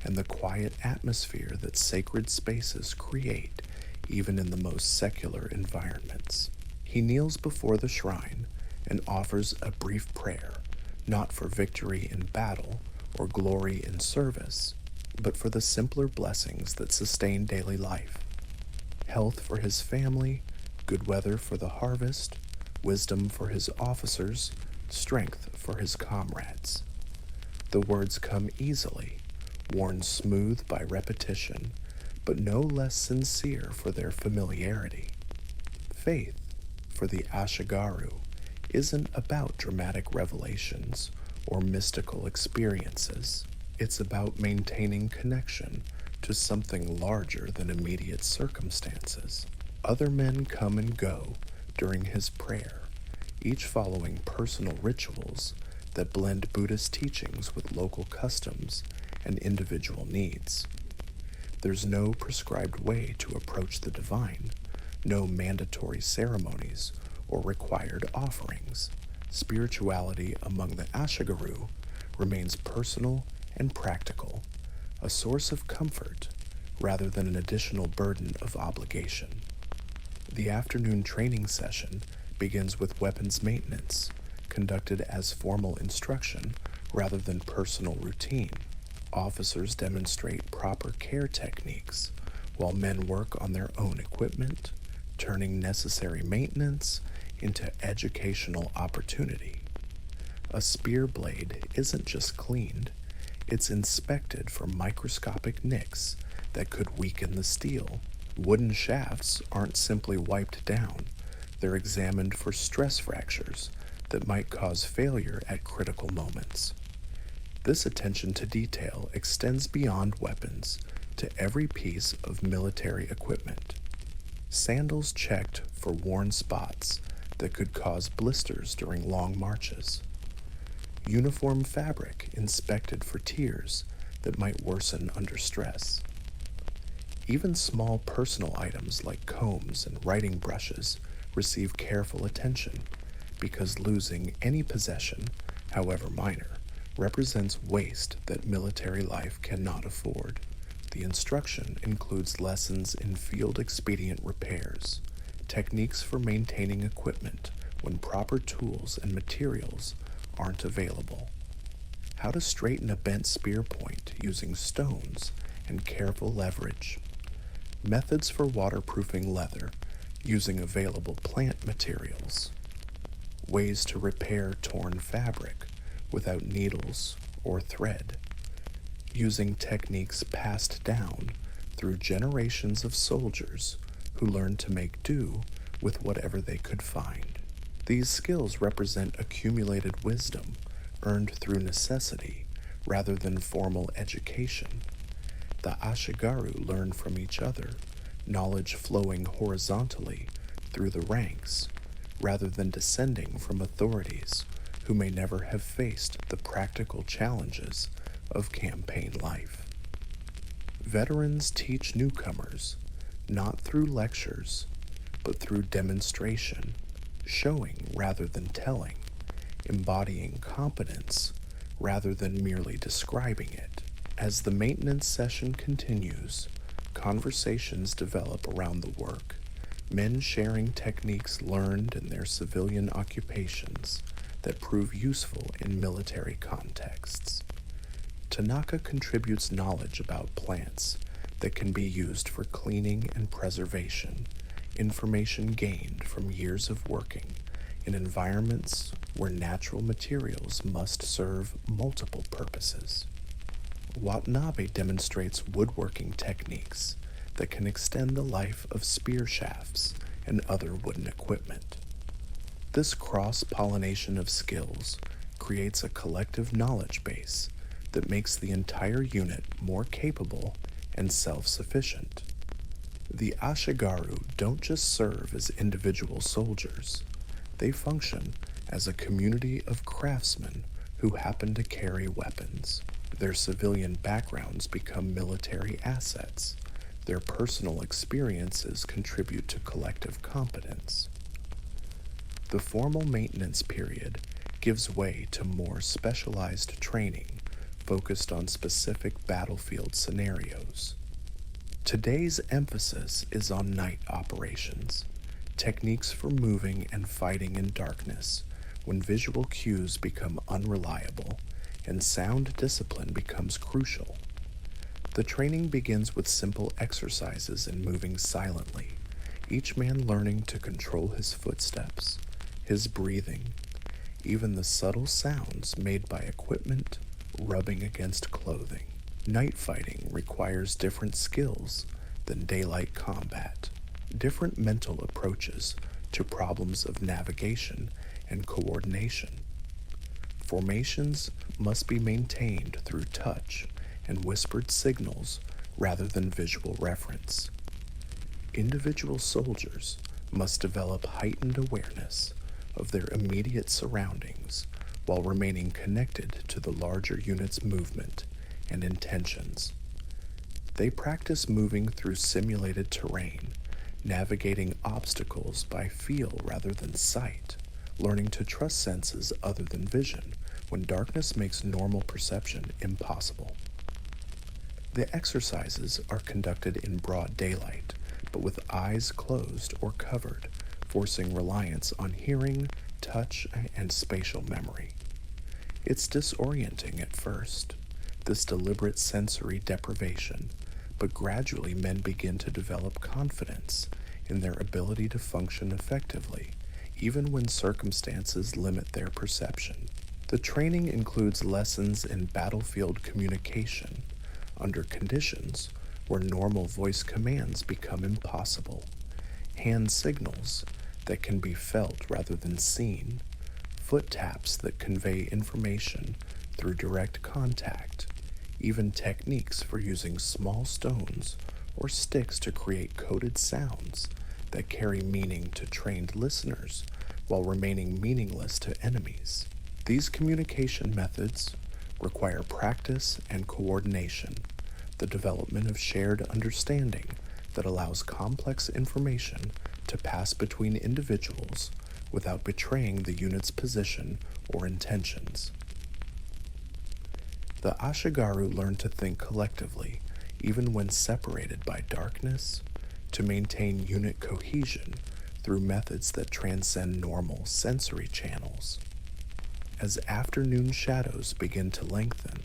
and the quiet atmosphere that sacred spaces create even in the most secular environments. He kneels before the shrine and offers a brief prayer, not for victory in battle or glory in service, but for the simpler blessings that sustain daily life. Health for his family, good weather for the harvest, wisdom for his officers, strength for his comrades. The words come easily, worn smooth by repetition, but no less sincere for their familiarity. Faith, for the Ashigaru, isn't about dramatic revelations or mystical experiences. It's about maintaining connection to something larger than immediate circumstances. Other men come and go during his prayer, each following personal rituals that blend Buddhist teachings with local customs and individual needs. There's no prescribed way to approach the divine, no mandatory ceremonies or required offerings. Spirituality among the Ashigaru remains personal and practical, a source of comfort rather than an additional burden of obligation. The afternoon training session begins with weapons maintenance, conducted as formal instruction rather than personal routine. Officers demonstrate proper care techniques, while men work on their own equipment, turning necessary maintenance into educational opportunity. A spear blade isn't just cleaned, it's inspected for microscopic nicks that could weaken the steel. Wooden shafts aren't simply wiped down, they're examined for stress fractures that might cause failure at critical moments. This attention to detail extends beyond weapons to every piece of military equipment. Sandals checked for worn spots that could cause blisters during long marches. Uniform fabric inspected for tears that might worsen under stress. Even small personal items like combs and writing brushes receive careful attention because losing any possession, however minor, represents waste that military life cannot afford. The instruction includes lessons in field expedient repairs, techniques for maintaining equipment when proper tools and materials aren't available, how to straighten a bent spear point using stones and careful leverage, methods for waterproofing leather using available plant materials, ways to repair torn fabric without needles or thread, using techniques passed down through generations of soldiers who learned to make do with whatever they could find. These skills represent accumulated wisdom earned through necessity rather than formal education. The Ashigaru learn from each other, knowledge flowing horizontally through the ranks rather than descending from authorities who may never have faced the practical challenges of campaign life. Veterans teach newcomers not through lectures, but through demonstration, showing rather than telling, embodying competence rather than merely describing it. As the maintenance session continues, conversations develop around the work, men sharing techniques learned in their civilian occupations that prove useful in military contexts. Tanaka contributes knowledge about plants that can be used for cleaning and preservation, information gained from years of working in environments where natural materials must serve multiple purposes. Watanabe demonstrates woodworking techniques that can extend the life of spear shafts and other wooden equipment. This cross-pollination of skills creates a collective knowledge base that makes the entire unit more capable and self-sufficient. The Ashigaru don't just serve as individual soldiers, they function as a community of craftsmen who happen to carry weapons. Their civilian backgrounds become military assets. Their personal experiences contribute to collective competence. The formal maintenance period gives way to more specialized training focused on specific battlefield scenarios. Today's emphasis is on night operations, techniques for moving and fighting in darkness when visual cues become unreliable and sound discipline becomes crucial. The training begins with simple exercises in moving silently, each man learning to control his footsteps, his breathing, even the subtle sounds made by equipment rubbing against clothing. Night fighting requires different skills than daylight combat, different mental approaches to problems of navigation and coordination. Formations must be maintained through touch and whispered signals rather than visual reference. Individual soldiers must develop heightened awareness of their immediate surroundings while remaining connected to the larger unit's movement and intentions. They practice moving through simulated terrain, navigating obstacles by feel rather than sight, learning to trust senses other than vision when darkness makes normal perception impossible. The exercises are conducted in broad daylight, but with eyes closed or covered, forcing reliance on hearing, touch, and spatial memory. It's disorienting at first, this deliberate sensory deprivation, but gradually men begin to develop confidence in their ability to function effectively, even when circumstances limit their perception. The training includes lessons in battlefield communication under conditions where normal voice commands become impossible, hand signals that can be felt rather than seen, foot taps that convey information through direct contact, even techniques for using small stones or sticks to create coded sounds that carry meaning to trained listeners while remaining meaningless to enemies. These communication methods require practice and coordination, the development of shared understanding that allows complex information to pass between individuals without betraying the unit's position or intentions. The Ashigaru learn to think collectively, even when separated by darkness, to maintain unit cohesion through methods that transcend normal sensory channels. As afternoon shadows begin to lengthen,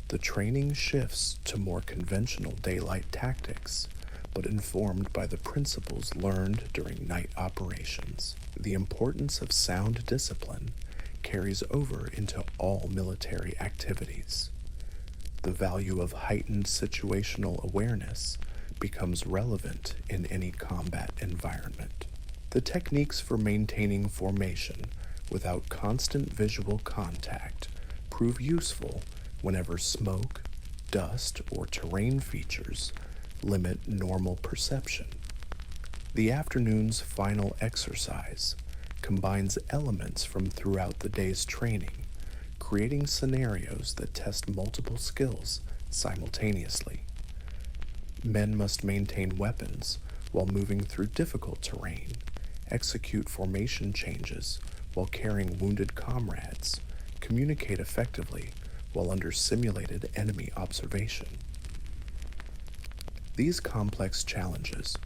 the training shifts to more conventional daylight tactics, but informed by the principles learned during night operations. The importance of sound discipline carries over into all military activities. The value of heightened situational awareness becomes relevant in any combat environment. The techniques for maintaining formation without constant visual contact prove useful whenever smoke, dust, or terrain features limit normal perception. The afternoon's final exercise combines elements from throughout the day's training, creating scenarios that test multiple skills simultaneously. Men must maintain weapons while moving through difficult terrain, execute formation changes while carrying wounded comrades, communicate effectively while under simulated enemy observation. These complex challenges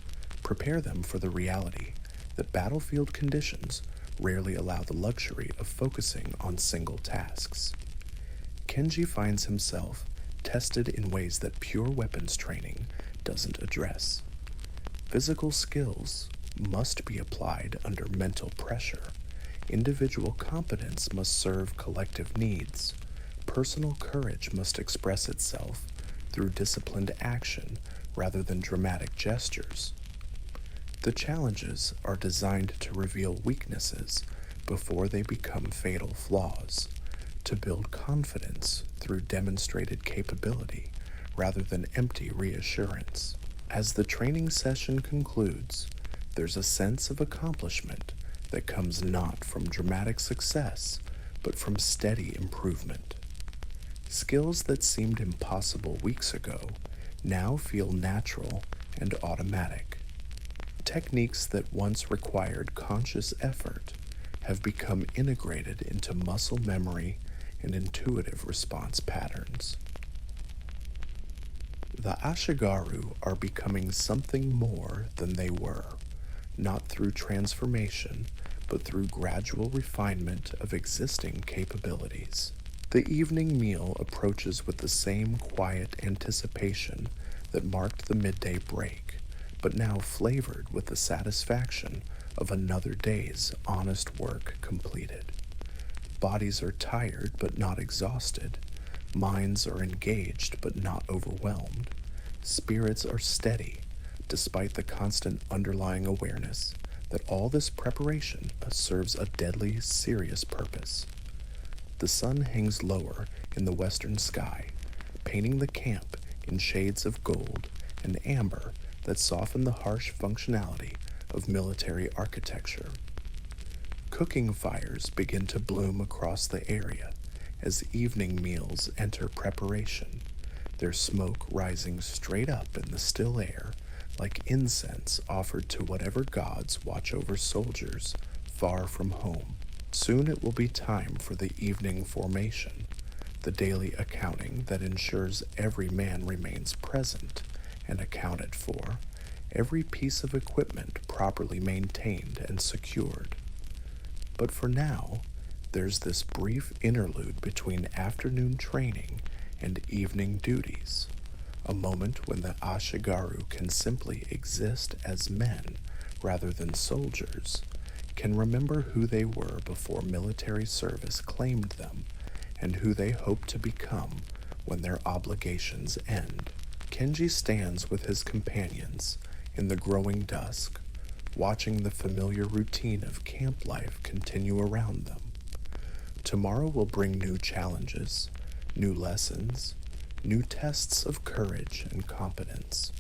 prepare them for the reality that battlefield conditions rarely allow the luxury of focusing on single tasks. Kenji finds himself tested in ways that pure weapons training doesn't address. Physical skills must be applied under mental pressure. Individual competence must serve collective needs. Personal courage must express itself through disciplined action rather than dramatic gestures. The challenges are designed to reveal weaknesses before they become fatal flaws, to build confidence through demonstrated capability rather than empty reassurance. As the training session concludes, there's a sense of accomplishment that comes not from dramatic success, but from steady improvement. Skills that seemed impossible weeks ago now feel natural and automatic. Techniques that once required conscious effort have become integrated into muscle memory and intuitive response patterns. The Ashigaru are becoming something more than they were, not through transformation, but through gradual refinement of existing capabilities. The evening meal approaches with the same quiet anticipation that marked the midday break, but now flavored with the satisfaction of another day's honest work completed. Bodies are tired but not exhausted. Minds are engaged but not overwhelmed. Spirits are steady, despite the constant underlying awareness that all this preparation serves a deadly serious purpose. The sun hangs lower in the western sky, painting the camp in shades of gold and amber that soften the harsh functionality of military architecture. Cooking fires begin to bloom across the area as evening meals enter preparation, their smoke rising straight up in the still air like incense offered to whatever gods watch over soldiers far from home. Soon it will be time for the evening formation, the daily accounting that ensures every man remains present and accounted for, every piece of equipment properly maintained and secured. But for now, there's this brief interlude between afternoon training and evening duties, a moment when the Ashigaru can simply exist as men rather than soldiers, can remember who they were before military service claimed them, and who they hope to become when their obligations end. Kenji stands with his companions in the growing dusk, watching the familiar routine of camp life continue around them. Tomorrow will bring new challenges, new lessons, new tests of courage and competence.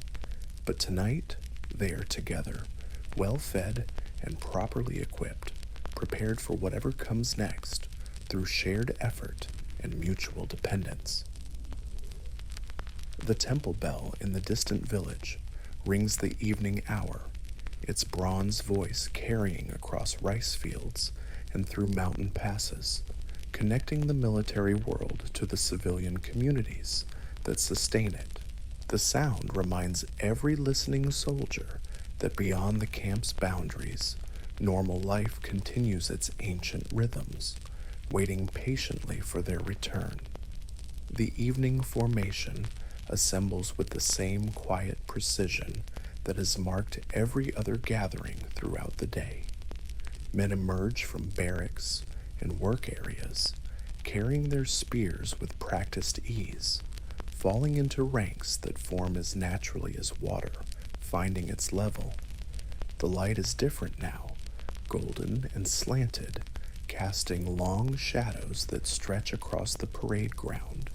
But tonight, they are together, well-fed and properly equipped, prepared for whatever comes next through shared effort and mutual dependence. The temple bell in the distant village rings the evening hour, its bronze voice carrying across rice fields and through mountain passes, connecting the military world to the civilian communities that sustain it. The sound reminds every listening soldier that beyond the camp's boundaries, normal life continues its ancient rhythms, waiting patiently for their return. The evening formation assembles with the same quiet precision that has marked every other gathering throughout the day. Men emerge from barracks and work areas, carrying their spears with practiced ease, falling into ranks that form as naturally as water finding its level. The light is different now, golden and slanted, casting long shadows that stretch across the parade ground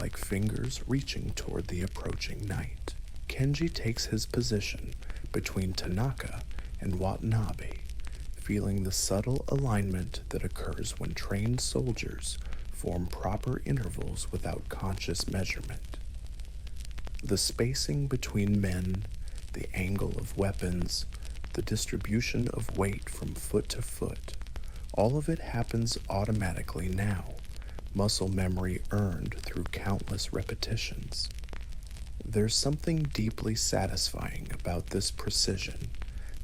like fingers reaching toward the approaching night. Kenji takes his position between Tanaka and Watanabe, feeling the subtle alignment that occurs when trained soldiers form proper intervals without conscious measurement. The spacing between men, the angle of weapons, the distribution of weight from foot to foot, all of it happens automatically now, muscle memory earned through countless repetitions. There's something deeply satisfying about this precision,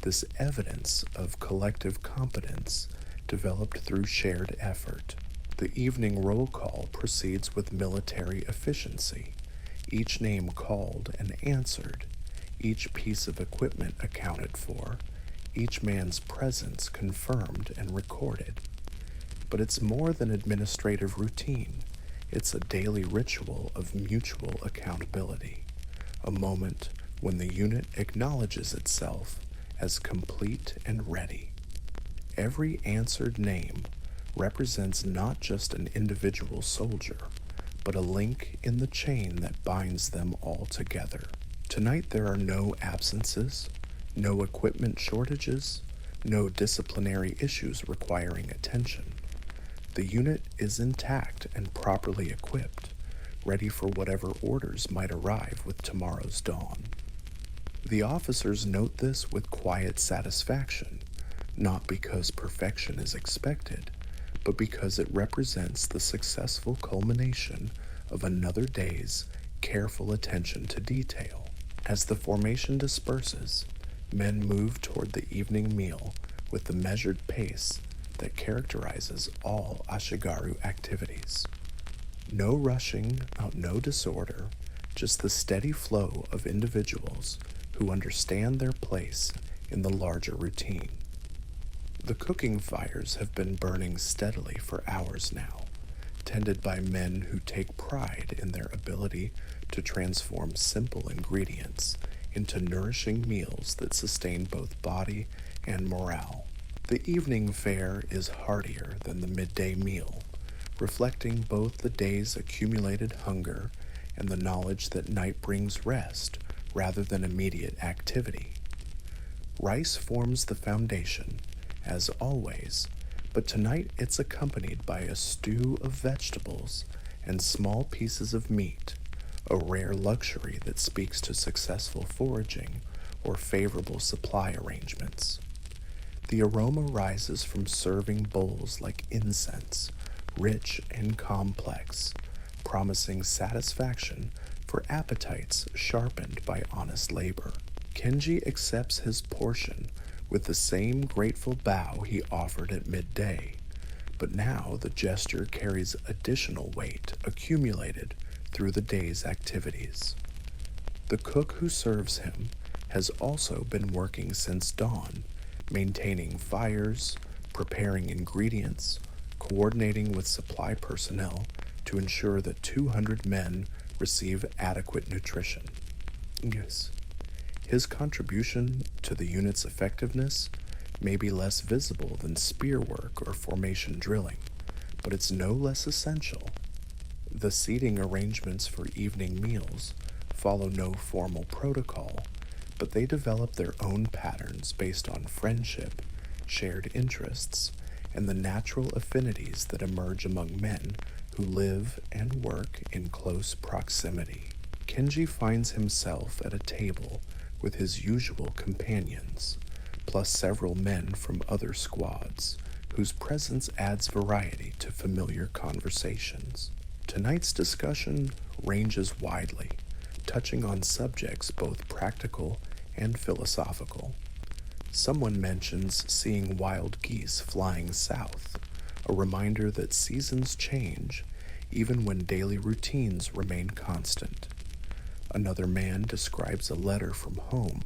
this evidence of collective competence developed through shared effort. The evening roll call proceeds with military efficiency, each name called and answered, each piece of equipment accounted for, each man's presence confirmed and recorded. But it's more than administrative routine. It's a daily ritual of mutual accountability, a moment when the unit acknowledges itself as complete and ready. Every answered name represents not just an individual soldier, but a link in the chain that binds them all together. Tonight there are no absences, no equipment shortages, no disciplinary issues requiring attention. The unit is intact and properly equipped, ready for whatever orders might arrive with tomorrow's dawn. The officers note this with quiet satisfaction, not because perfection is expected, but because it represents the successful culmination of another day's careful attention to detail. As the formation disperses, men move toward the evening meal with the measured pace that characterizes all Ashigaru activities. No rushing, no disorder, just the steady flow of individuals who understand their place in the larger routine. The cooking fires have been burning steadily for hours now, tended by men who take pride in their ability to transform simple ingredients into nourishing meals that sustain both body and morale. The evening fare is heartier than the midday meal, reflecting both the day's accumulated hunger and the knowledge that night brings rest rather than immediate activity. Rice forms the foundation, as always, but tonight it's accompanied by a stew of vegetables and small pieces of meat, a rare luxury that speaks to successful foraging or favorable supply arrangements. The aroma rises from serving bowls like incense, rich and complex, promising satisfaction for appetites sharpened by honest labor. Kenji accepts his portion with the same grateful bow he offered at midday, but now the gesture carries additional weight accumulated through the day's activities. The cook who serves him has also been working since dawn, maintaining fires, preparing ingredients, coordinating with supply personnel to ensure that 200 men receive adequate nutrition. Yes. His contribution to the unit's effectiveness may be less visible than spear work or formation drilling, but it's no less essential. The seating arrangements for evening meals follow no formal protocol, but they develop their own patterns based on friendship, shared interests, and the natural affinities that emerge among men who live and work in close proximity. Kenji finds himself at a table with his usual companions, plus several men from other squads, whose presence adds variety to familiar conversations. Tonight's discussion ranges widely, touching on subjects both practical and philosophical. Someone mentions seeing wild geese flying south, a reminder that seasons change even when daily routines remain constant. Another man describes a letter from home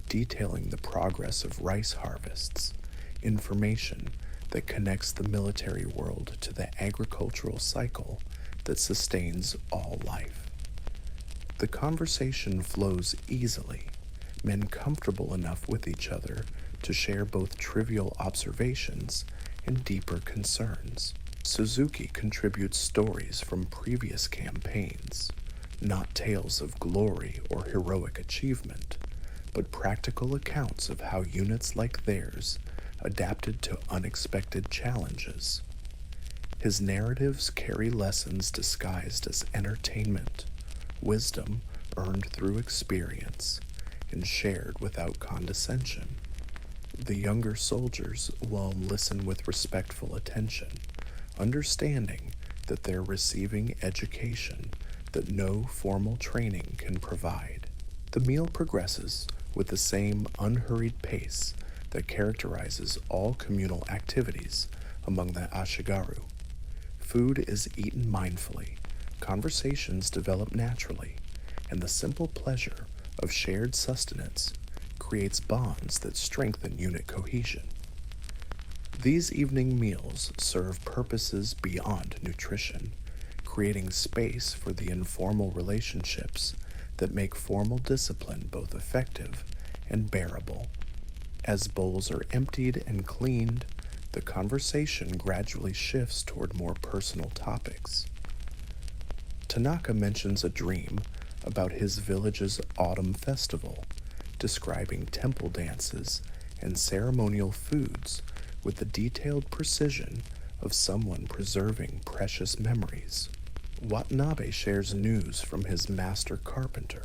detailing the progress of rice harvests, information that connects the military world to the agricultural cycle that sustains all life. The conversation flows easily, men comfortable enough with each other to share both trivial observations and deeper concerns. Suzuki contributes stories from previous campaigns, not tales of glory or heroic achievement, but practical accounts of how units like theirs adapted to unexpected challenges. His narratives carry lessons disguised as entertainment, wisdom earned through experience, and shared without condescension. The younger soldiers will listen with respectful attention, understanding that they're receiving education that no formal training can provide. The meal progresses with the same unhurried pace that characterizes all communal activities among the Ashigaru. Food is eaten mindfully, conversations develop naturally, and the simple pleasure of shared sustenance creates bonds that strengthen unit cohesion. These evening meals serve purposes beyond nutrition, creating space for the informal relationships that make formal discipline both effective and bearable. As bowls are emptied and cleaned, the conversation gradually shifts toward more personal topics. Tanaka mentions a dream about his village's autumn festival, describing temple dances and ceremonial foods with the detailed precision of someone preserving precious memories. Watanabe shares news from his master carpenter,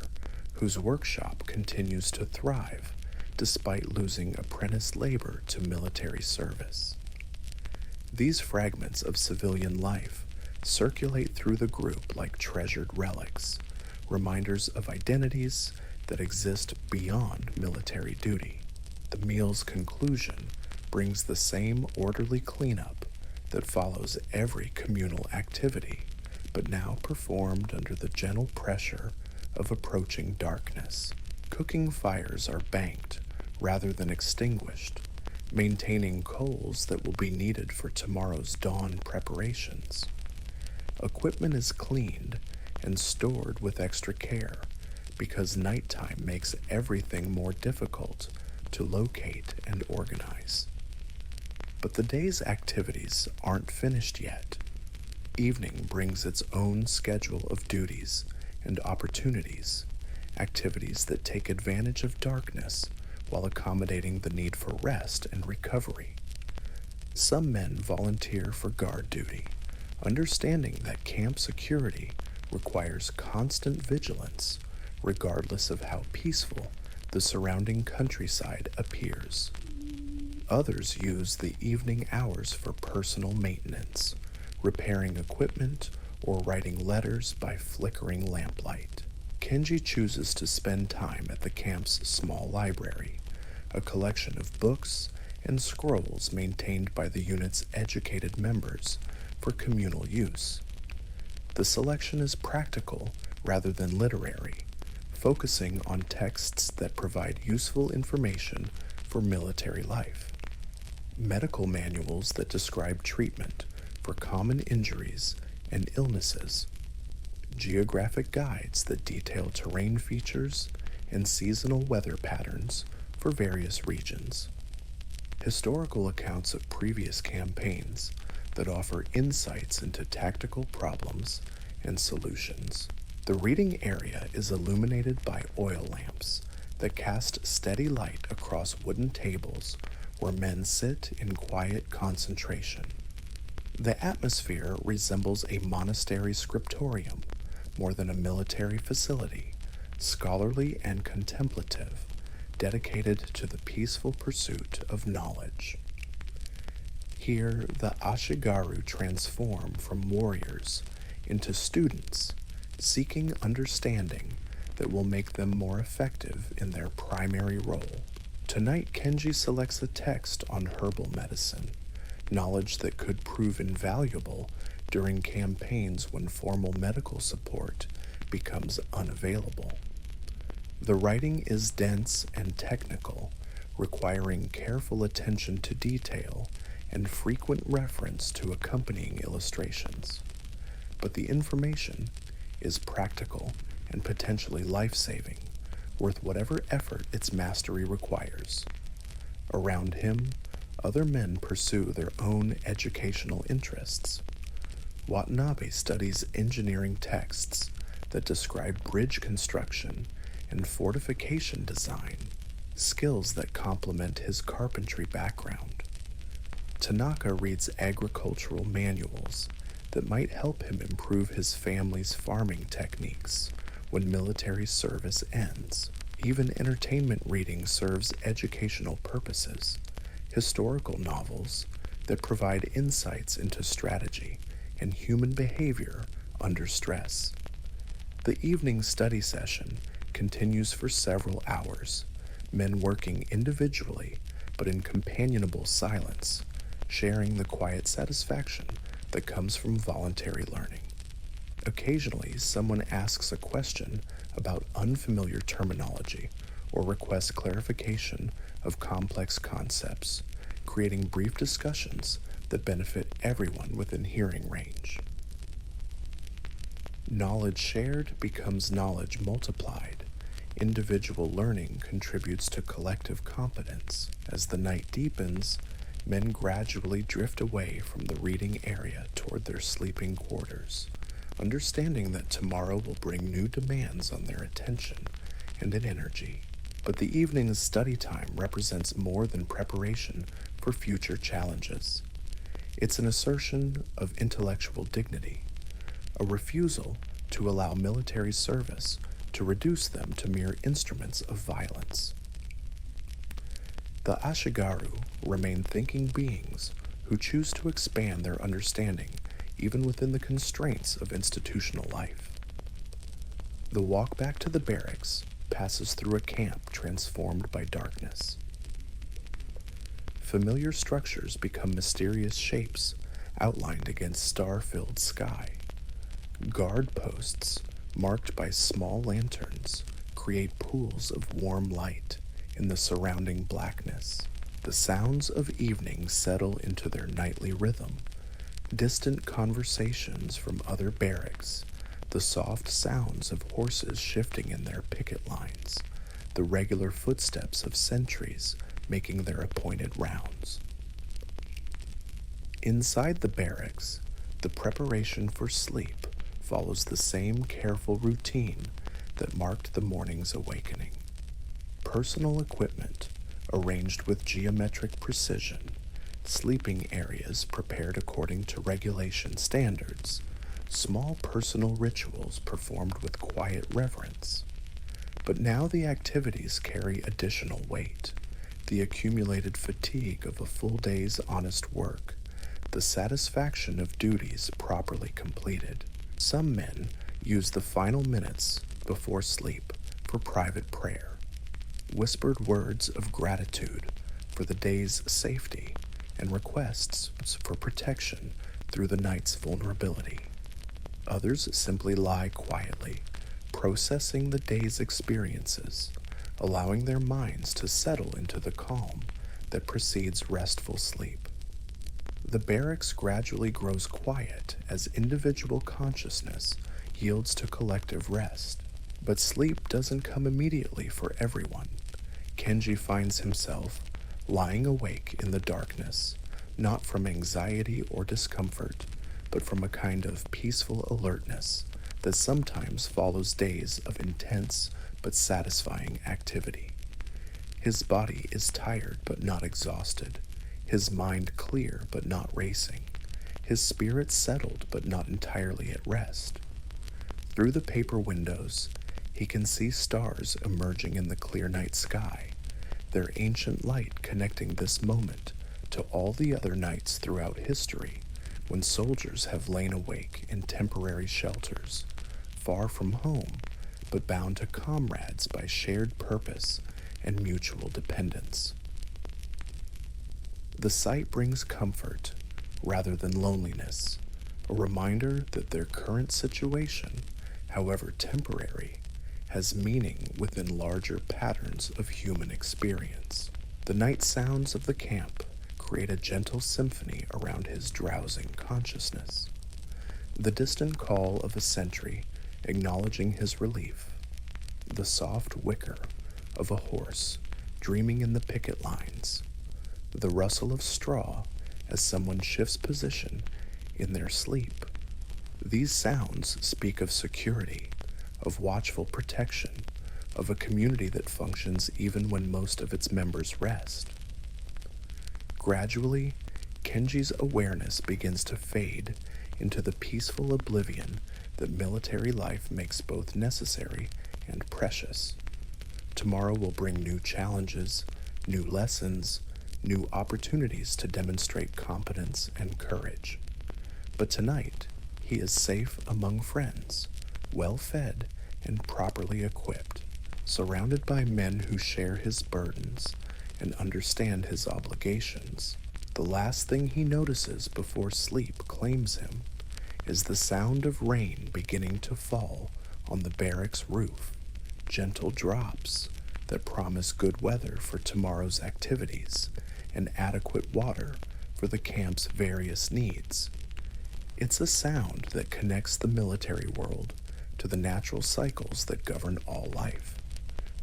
whose workshop continues to thrive despite losing apprentice labor to military service. These fragments of civilian life circulate through the group like treasured relics, reminders of identities that exist beyond military duty. The meal's conclusion brings the same orderly cleanup that follows every communal activity, but now performed under the gentle pressure of approaching darkness. Cooking fires are banked rather than extinguished, maintaining coals that will be needed for tomorrow's dawn preparations. Equipment is cleaned and stored with extra care because nighttime makes everything more difficult to locate and organize. But the day's activities aren't finished yet. Evening brings its own schedule of duties and opportunities, activities that take advantage of darkness while accommodating the need for rest and recovery. Some men volunteer for guard duty, understanding that camp security requires constant vigilance, regardless of how peaceful the surrounding countryside appears. Others use the evening hours for personal maintenance, repairing equipment or writing letters by flickering lamplight. Kenji chooses to spend time at the camp's small library, a collection of books and scrolls maintained by the unit's educated members for communal use. The selection is practical rather than literary, focusing on texts that provide useful information for military life. Medical manuals that describe treatment for common injuries and illnesses. Geographic guides that detail terrain features and seasonal weather patterns for various regions. Historical accounts of previous campaigns that offer insights into tactical problems and solutions. The reading area is illuminated by oil lamps that cast steady light across wooden tables where men sit in quiet concentration. The atmosphere resembles a monastery scriptorium more than a military facility, scholarly and contemplative, dedicated to the peaceful pursuit of knowledge. Here, the Ashigaru transform from warriors into students, seeking understanding that will make them more effective in their primary role. Tonight, Kenji selects a text on herbal medicine, knowledge that could prove invaluable during campaigns when formal medical support becomes unavailable. The writing is dense and technical, requiring careful attention to detail and frequent reference to accompanying illustrations. But the information is practical and potentially life-saving, worth whatever effort its mastery requires. Around him, other men pursue their own educational interests. Watanabe studies engineering texts that describe bridge construction and fortification design, skills that complement his carpentry background. Tanaka reads agricultural manuals that might help him improve his family's farming techniques when military service ends. Even entertainment reading serves educational purposes. Historical novels that provide insights into strategy and human behavior under stress. The evening study session continues for several hours, men working individually but in companionable silence, sharing the quiet satisfaction that comes from voluntary learning. Occasionally, someone asks a question about unfamiliar terminology or requests clarification of complex concepts, creating brief discussions that benefit everyone within hearing range. Knowledge shared becomes knowledge multiplied. Individual learning contributes to collective competence. As the night deepens, men gradually drift away from the reading area toward their sleeping quarters, understanding that tomorrow will bring new demands on their attention and an energy. But the evening's study time represents more than preparation for future challenges. It's an assertion of intellectual dignity, a refusal to allow military service to reduce them to mere instruments of violence. The Ashigaru remain thinking beings who choose to expand their understanding even within the constraints of institutional life. The walk back to the barracks passes through a camp transformed by darkness. Familiar structures become mysterious shapes outlined against star-filled sky. Guard posts, marked by small lanterns, create pools of warm light in the surrounding blackness. The sounds of evening settle into their nightly rhythm. Distant conversations from other barracks, the soft sounds of horses shifting in their picket lines, the regular footsteps of sentries making their appointed rounds. Inside the barracks, The preparation for sleep follows the same careful routine that marked the morning's awakening. Personal equipment arranged with geometric precision, sleeping areas prepared according to regulation standards, small personal rituals performed with quiet reverence. But now the activities carry additional weight, the accumulated fatigue of a full day's honest work, the satisfaction of duties properly completed. Some men use the final minutes before sleep for private prayer, whispered words of gratitude for the day's safety, and requests for protection through the night's vulnerability. Others simply lie quietly, processing the day's experiences, allowing their minds to settle into the calm that precedes restful sleep. The barracks gradually grows quiet as individual consciousness yields to collective rest. But sleep doesn't come immediately for everyone. Kenji finds himself lying awake in the darkness, not from anxiety or discomfort, but from a kind of peaceful alertness that sometimes follows days of intense but satisfying activity. His body is tired but not exhausted, his mind clear but not racing, his spirit settled but not entirely at rest. Through the paper windows, he can see stars emerging in the clear night sky, their ancient light connecting this moment to all the other nights throughout history when soldiers have lain awake in temporary shelters, far from home, but bound to comrades by shared purpose and mutual dependence. The sight brings comfort rather than loneliness, a reminder that their current situation, however temporary, has meaning within larger patterns of human experience. The night sounds of the camp create a gentle symphony around his drowsing consciousness. The distant call of a sentry acknowledging his relief, the soft whicker of a horse dreaming in the picket lines, the rustle of straw as someone shifts position in their sleep. These sounds speak of security, of watchful protection, of a community that functions even when most of its members rest. Gradually, Kenji's awareness begins to fade into the peaceful oblivion that military life makes both necessary and precious. Tomorrow will bring new challenges, new lessons, new opportunities to demonstrate competence and courage. But tonight, he is safe among friends, well-fed and properly equipped, surrounded by men who share his burdens and understand his obligations. The last thing he notices before sleep claims him is the sound of rain beginning to fall on the barracks roof, gentle drops that promise good weather for tomorrow's activities and adequate water for the camp's various needs. It's a sound that connects the military world to the natural cycles that govern all life,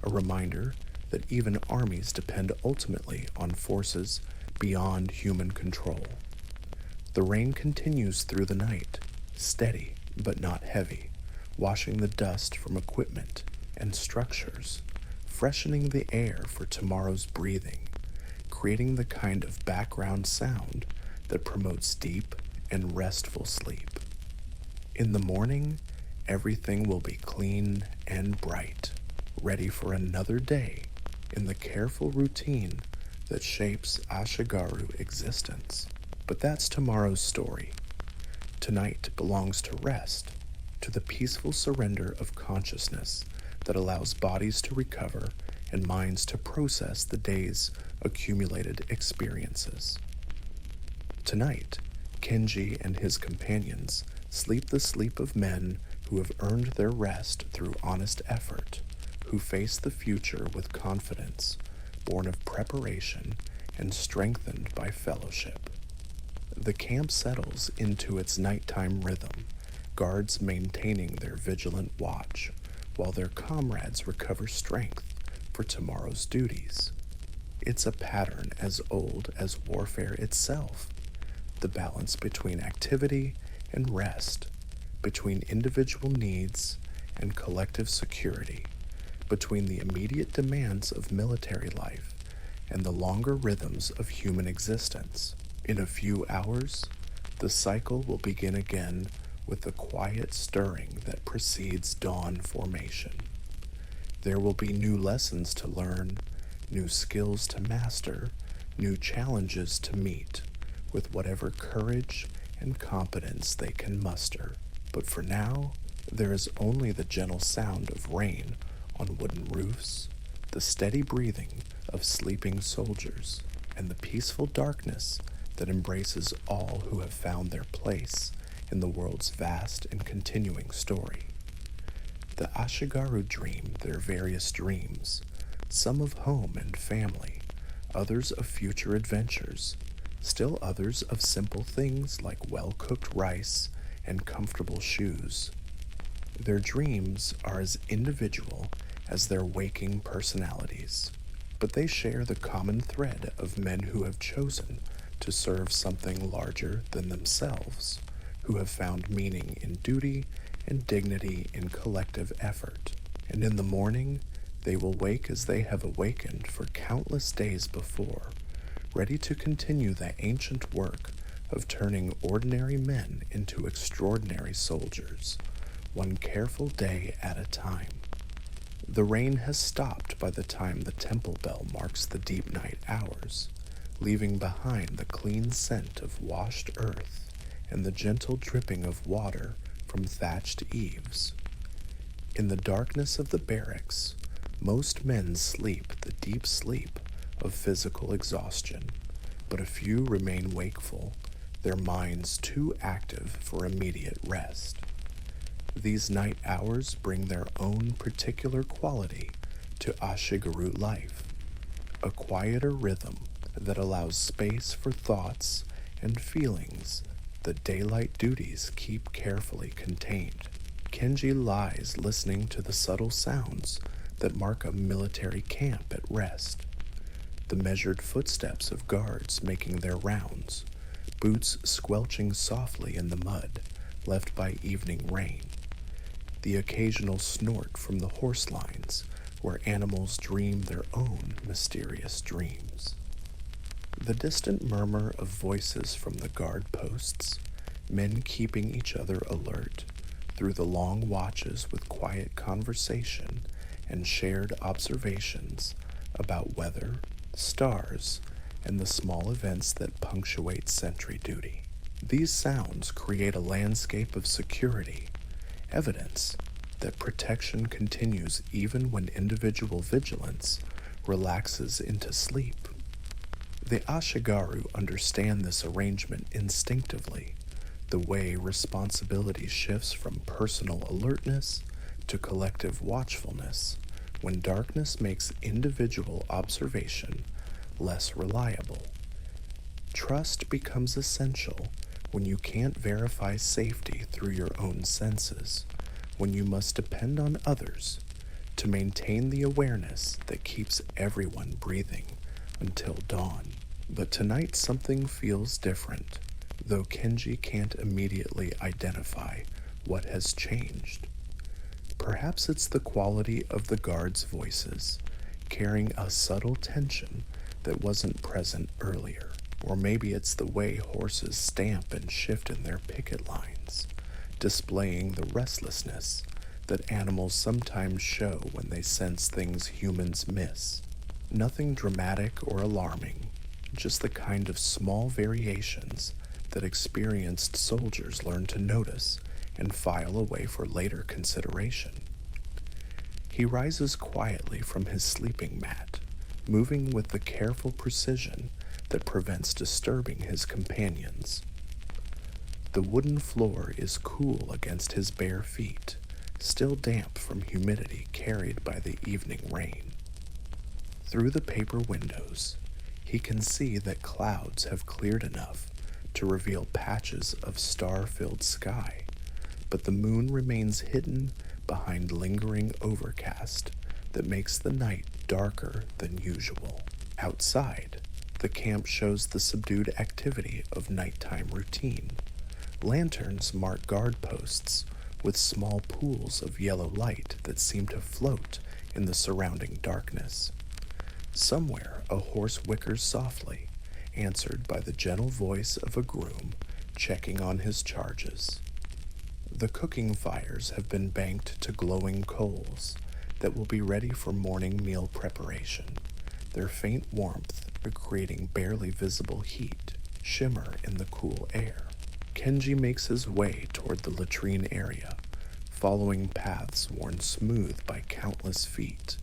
a reminder that even armies depend ultimately on forces beyond human control. The rain continues through the night, steady but not heavy, washing the dust from equipment and structures, freshening the air for tomorrow's breathing, creating the kind of background sound that promotes deep and restful sleep. In the morning, everything will be clean and bright, ready for another day in the careful routine that shapes Ashigaru existence. But that's tomorrow's story. Tonight belongs to rest, to the peaceful surrender of consciousness that allows bodies to recover and minds to process the day's accumulated experiences. Tonight, Kenji and his companions sleep the sleep of men who have earned their rest through honest effort, who face the future with confidence, born of preparation and strengthened by fellowship. The camp settles into its nighttime rhythm, guards maintaining their vigilant watch, while their comrades recover strength for tomorrow's duties. It's a pattern as old as warfare itself, the balance between activity and rest, between individual needs and collective security, between the immediate demands of military life and the longer rhythms of human existence. In a few hours, the cycle will begin again with the quiet stirring that precedes dawn formation. There will be new lessons to learn, new skills to master, new challenges to meet, with whatever courage and competence they can muster. But for now, there is only the gentle sound of rain on wooden roofs, the steady breathing of sleeping soldiers, and the peaceful darkness that embraces all who have found their place in the world's vast and continuing story. The Ashigaru dream their various dreams, some of home and family, others of future adventures, still others of simple things like well-cooked rice and comfortable shoes. Their dreams are as individual as their waking personalities, but they share the common thread of men who have chosen to serve something larger than themselves, who have found meaning in duty and dignity in collective effort. And in the morning, they will wake as they have awakened for countless days before, ready to continue the ancient work of turning ordinary men into extraordinary soldiers, one careful day at a time. The rain has stopped by the time the temple bell marks the deep night hours, leaving behind the clean scent of washed earth and the gentle dripping of water from thatched eaves. In the darkness of the barracks, most men sleep the deep sleep of physical exhaustion, but a few remain wakeful, their minds too active for immediate rest. These night hours bring their own particular quality to Ashigaru life, a quieter rhythm that allows space for thoughts and feelings that daylight duties keep carefully contained. Kenji lies listening to the subtle sounds that mark a military camp at rest. The measured footsteps of guards making their rounds, boots squelching softly in the mud left by evening rain. The occasional snort from the horse lines where animals dream their own mysterious dreams. The distant murmur of voices from the guard posts, men keeping each other alert through the long watches with quiet conversation and shared observations about weather, stars, and the small events that punctuate sentry duty. These sounds create a landscape of security, evidence that protection continues even when individual vigilance relaxes into sleep. The Ashigaru understand this arrangement instinctively, the way responsibility shifts from personal alertness to collective watchfulness when darkness makes individual observation less reliable. Trust becomes essential when you can't verify safety through your own senses, when you must depend on others to maintain the awareness that keeps everyone breathing until dawn. But tonight something feels different, though Kenji can't immediately identify what has changed. Perhaps it's the quality of the guards' voices, carrying a subtle tension that wasn't present earlier. Or maybe it's the way horses stamp and shift in their picket lines, displaying the restlessness that animals sometimes show when they sense things humans miss. Nothing dramatic or alarming, just the kind of small variations that experienced soldiers learn to notice and file away for later consideration. He rises quietly from his sleeping mat, moving with the careful precision that prevents disturbing his companions. The wooden floor is cool against his bare feet, still damp from humidity carried by the evening rain. Through the paper windows, he can see that clouds have cleared enough to reveal patches of star-filled sky, but the moon remains hidden behind lingering overcast that makes the night darker than usual. Outside, the camp shows the subdued activity of nighttime routine, Lanterns mark guard posts with small pools of yellow light that seem to float in the surrounding darkness. Somewhere a horse whickers softly, answered by the gentle voice of a groom checking on his charges. The cooking fires have been banked to glowing coals that will be ready for morning meal preparation, their faint warmth creating barely visible heat shimmer in the cool air. Kenji makes his way toward the latrine area, following paths worn smooth by countless feet,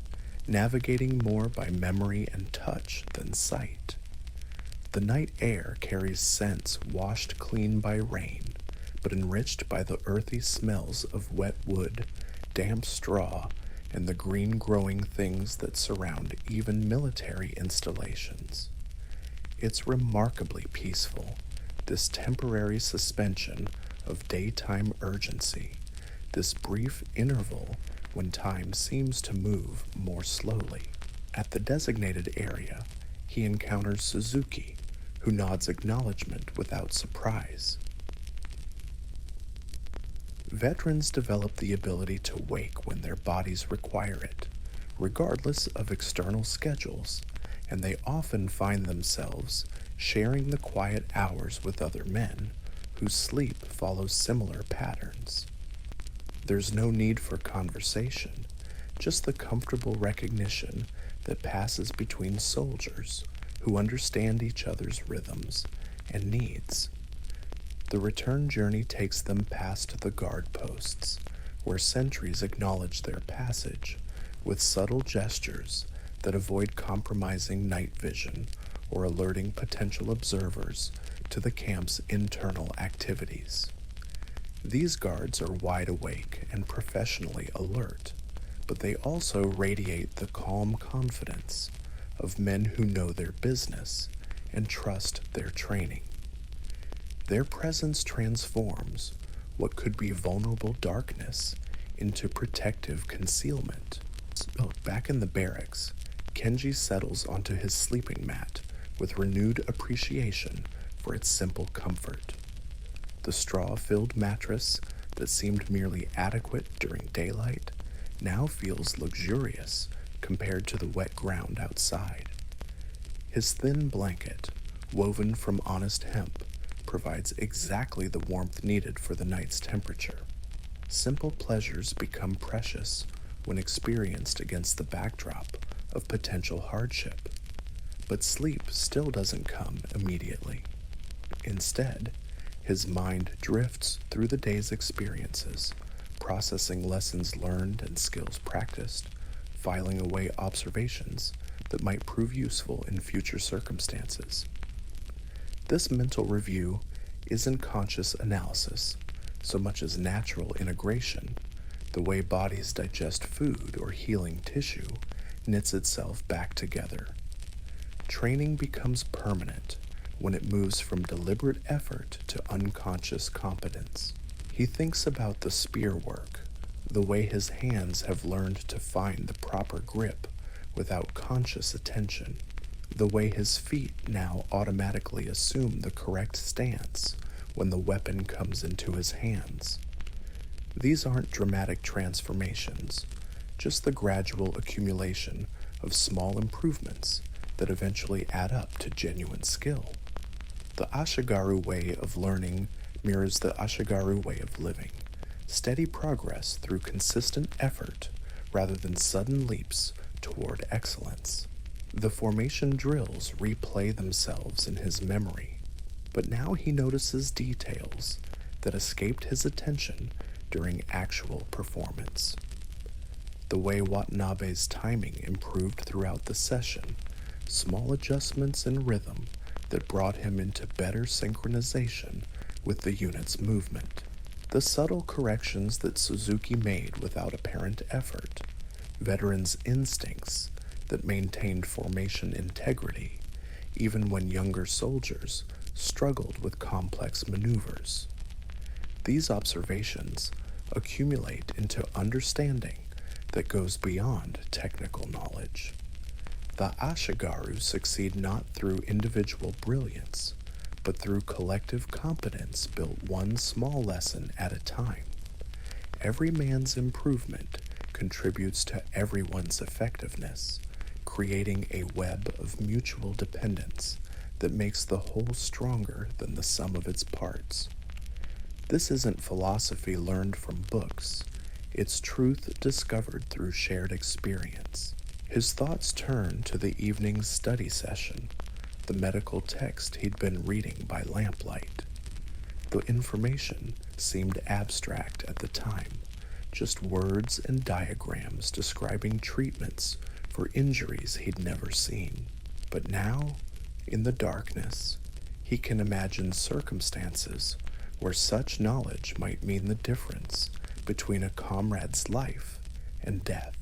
navigating more by memory and touch than sight. The night air carries scents washed clean by rain, but enriched by the earthy smells of wet wood, damp straw, and the green growing things that surround even military installations. It's remarkably peaceful, this temporary suspension of daytime urgency, this brief interval when time seems to move more slowly. At the designated area, he encounters Suzuki, who nods acknowledgement without surprise. Veterans develop the ability to wake when their bodies require it, regardless of external schedules, and they often find themselves sharing the quiet hours with other men whose sleep follows similar patterns. There's no need for conversation, just the comfortable recognition that passes between soldiers who understand each other's rhythms and needs. The return journey takes them past the guard posts, where sentries acknowledge their passage with subtle gestures that avoid compromising night vision or alerting potential observers to the camp's internal activities. These guards are wide awake and professionally alert, but they also radiate the calm confidence of men who know their business and trust their training. Their presence transforms what could be vulnerable darkness into protective concealment. Back in the barracks, Kenji settles onto his sleeping mat with renewed appreciation for its simple comfort. The straw-filled mattress that seemed merely adequate during daylight now feels luxurious compared to the wet ground outside. His thin blanket, woven from honest hemp, provides exactly the warmth needed for the night's temperature. Simple pleasures become precious when experienced against the backdrop of potential hardship. But sleep still doesn't come immediately. Instead, his mind drifts through the day's experiences, processing lessons learned and skills practiced, filing away observations that might prove useful in future circumstances. This mental review isn't conscious analysis so much as natural integration. The way bodies digest food or healing tissue knits itself back together. Training becomes permanent when it moves from deliberate effort to unconscious competence. He thinks about the spear work, the way his hands have learned to find the proper grip without conscious attention, the way his feet now automatically assume the correct stance when the weapon comes into his hands. These aren't dramatic transformations, just the gradual accumulation of small improvements that eventually add up to genuine skill. The Ashigaru way of learning mirrors the Ashigaru way of living, steady progress through consistent effort rather than sudden leaps toward excellence. The formation drills replay themselves in his memory, but now he notices details that escaped his attention during actual performance. The way Watanabe's timing improved throughout the session, small adjustments in rhythm that brought him into better synchronization with the unit's movement. The subtle corrections that Suzuki made without apparent effort, veterans' instincts that maintained formation integrity, even when younger soldiers struggled with complex maneuvers. These observations accumulate into understanding that goes beyond technical knowledge. The Ashigaru succeed not through individual brilliance, but through collective competence built one small lesson at a time. Every man's improvement contributes to everyone's effectiveness, creating a web of mutual dependence that makes the whole stronger than the sum of its parts. This isn't philosophy learned from books, it's truth discovered through shared experience. His thoughts turned to the evening's study session, the medical text he'd been reading by lamplight. The information seemed abstract at the time, just words and diagrams describing treatments for injuries he'd never seen. But now, in the darkness, he can imagine circumstances where such knowledge might mean the difference between a comrade's life and death.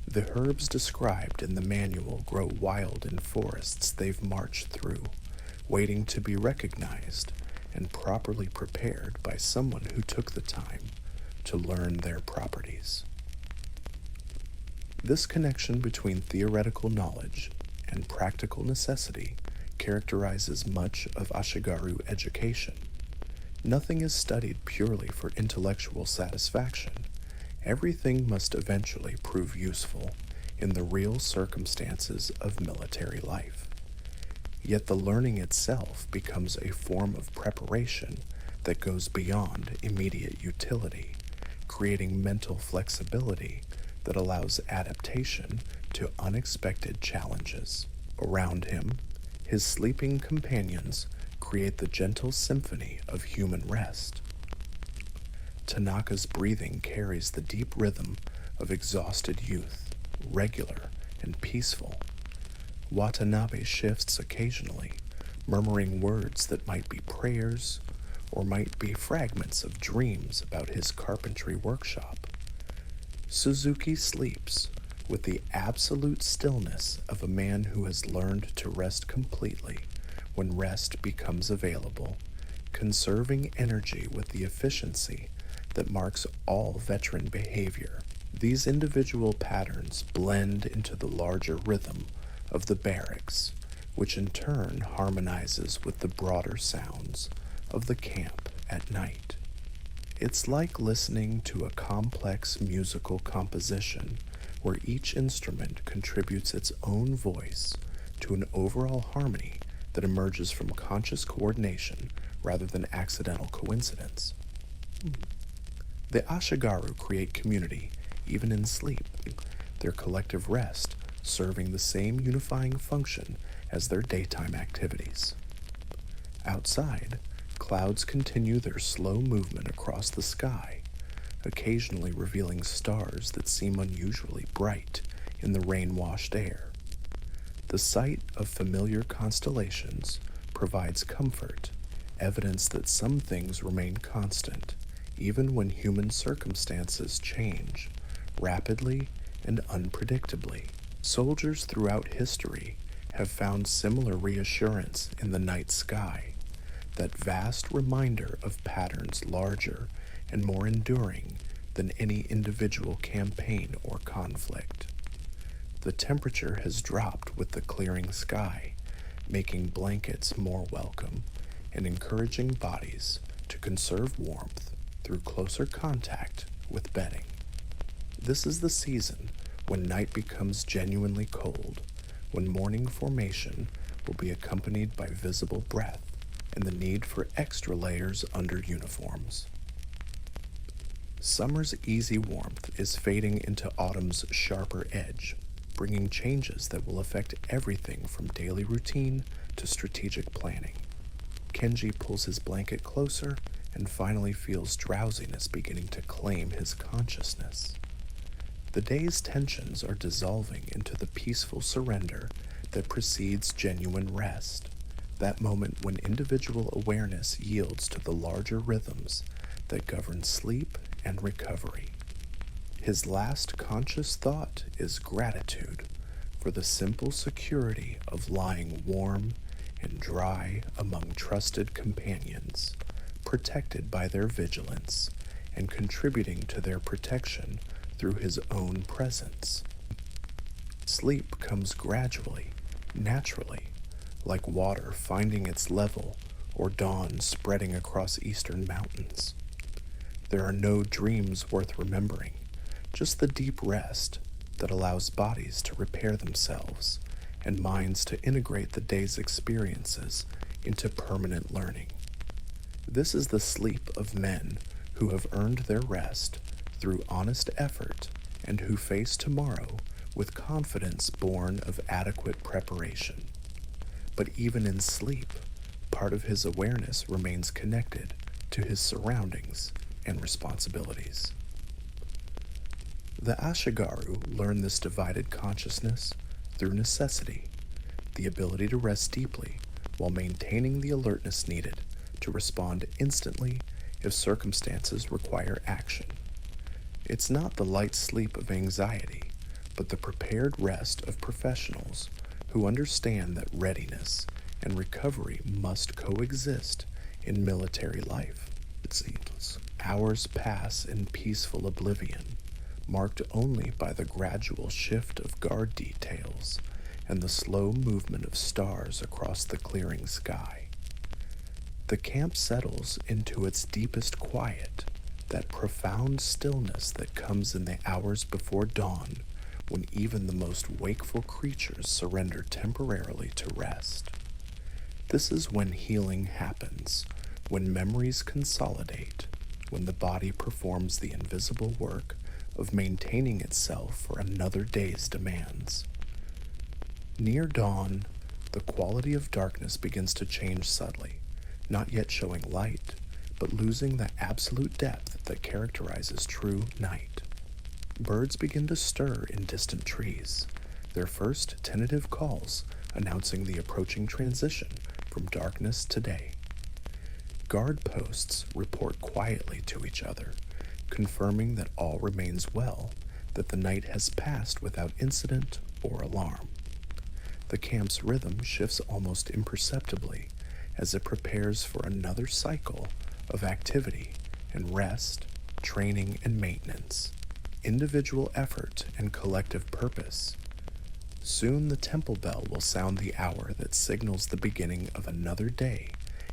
The herbs described in the manual grow wild in forests they've marched through, waiting to be recognized and properly prepared by someone who took the time to learn their properties. This connection between theoretical knowledge and practical necessity characterizes much of Ashigaru education. Nothing is studied purely for intellectual satisfaction. Everything must eventually prove useful in the real circumstances of military life. Yet the learning itself becomes a form of preparation that goes beyond immediate utility, creating mental flexibility that allows adaptation to unexpected challenges. Around him, his sleeping companions create the gentle symphony of human rest. Tanaka's breathing carries the deep rhythm of exhausted youth, regular and peaceful. Watanabe shifts occasionally, murmuring words that might be prayers or might be fragments of dreams about his carpentry workshop. Suzuki sleeps with the absolute stillness of a man who has learned to rest completely when rest becomes available, conserving energy with the efficiency that marks all veteran behavior. These individual patterns blend into the larger rhythm of the barracks, which in turn harmonizes with the broader sounds of the camp at night. It's like listening to a complex musical composition where each instrument contributes its own voice to an overall harmony that emerges from conscious coordination rather than accidental coincidence. The Ashigaru create community even in sleep, their collective rest serving the same unifying function as their daytime activities. Outside, clouds continue their slow movement across the sky, occasionally revealing stars that seem unusually bright in the rain-washed air. The sight of familiar constellations provides comfort, evidence that some things remain constant, even when human circumstances change rapidly and unpredictably. Soldiers throughout history have found similar reassurance in the night sky, that vast reminder of patterns larger and more enduring than any individual campaign or conflict. The temperature has dropped with the clearing sky, making blankets more welcome and encouraging bodies to conserve warmth through closer contact with bedding. This is the season when night becomes genuinely cold, when morning formation will be accompanied by visible breath and the need for extra layers under uniforms. Summer's easy warmth is fading into autumn's sharper edge, bringing changes that will affect everything from daily routine to strategic planning. Kenji pulls his blanket closer and finally feels drowsiness beginning to claim his consciousness. The day's tensions are dissolving into the peaceful surrender that precedes genuine rest, that moment when individual awareness yields to the larger rhythms that govern sleep and recovery. His last conscious thought is gratitude for the simple security of lying warm and dry among trusted companions, protected by their vigilance and contributing to their protection through his own presence. Sleep comes gradually, naturally, like water finding its level or dawn spreading across eastern mountains. There are no dreams worth remembering, just the deep rest that allows bodies to repair themselves and minds to integrate the day's experiences into permanent learning. This is the sleep of men who have earned their rest through honest effort and who face tomorrow with confidence born of adequate preparation. But even in sleep, part of his awareness remains connected to his surroundings and responsibilities. The Ashigaru learn this divided consciousness through necessity, the ability to rest deeply while maintaining the alertness needed to respond instantly if circumstances require action. It's not the light sleep of anxiety, but the prepared rest of professionals who understand that readiness and recovery must coexist in military life. It seems hours pass in peaceful oblivion, marked only by the gradual shift of guard details and the slow movement of stars across the clearing sky. The camp settles into its deepest quiet, that profound stillness that comes in the hours before dawn when even the most wakeful creatures surrender temporarily to rest. This is when healing happens, when memories consolidate, when the body performs the invisible work of maintaining itself for another day's demands. Near dawn, the quality of darkness begins to change subtly, not yet showing light, but losing the absolute depth that characterizes true night. Birds begin to stir in distant trees, their first tentative calls announcing the approaching transition from darkness to day. Guard posts report quietly to each other, confirming that all remains well, that the night has passed without incident or alarm. The camp's rhythm shifts almost imperceptibly as it prepares for another cycle of activity and rest, training and maintenance, individual effort and collective purpose. Soon the temple bell will sound the hour that signals the beginning of another day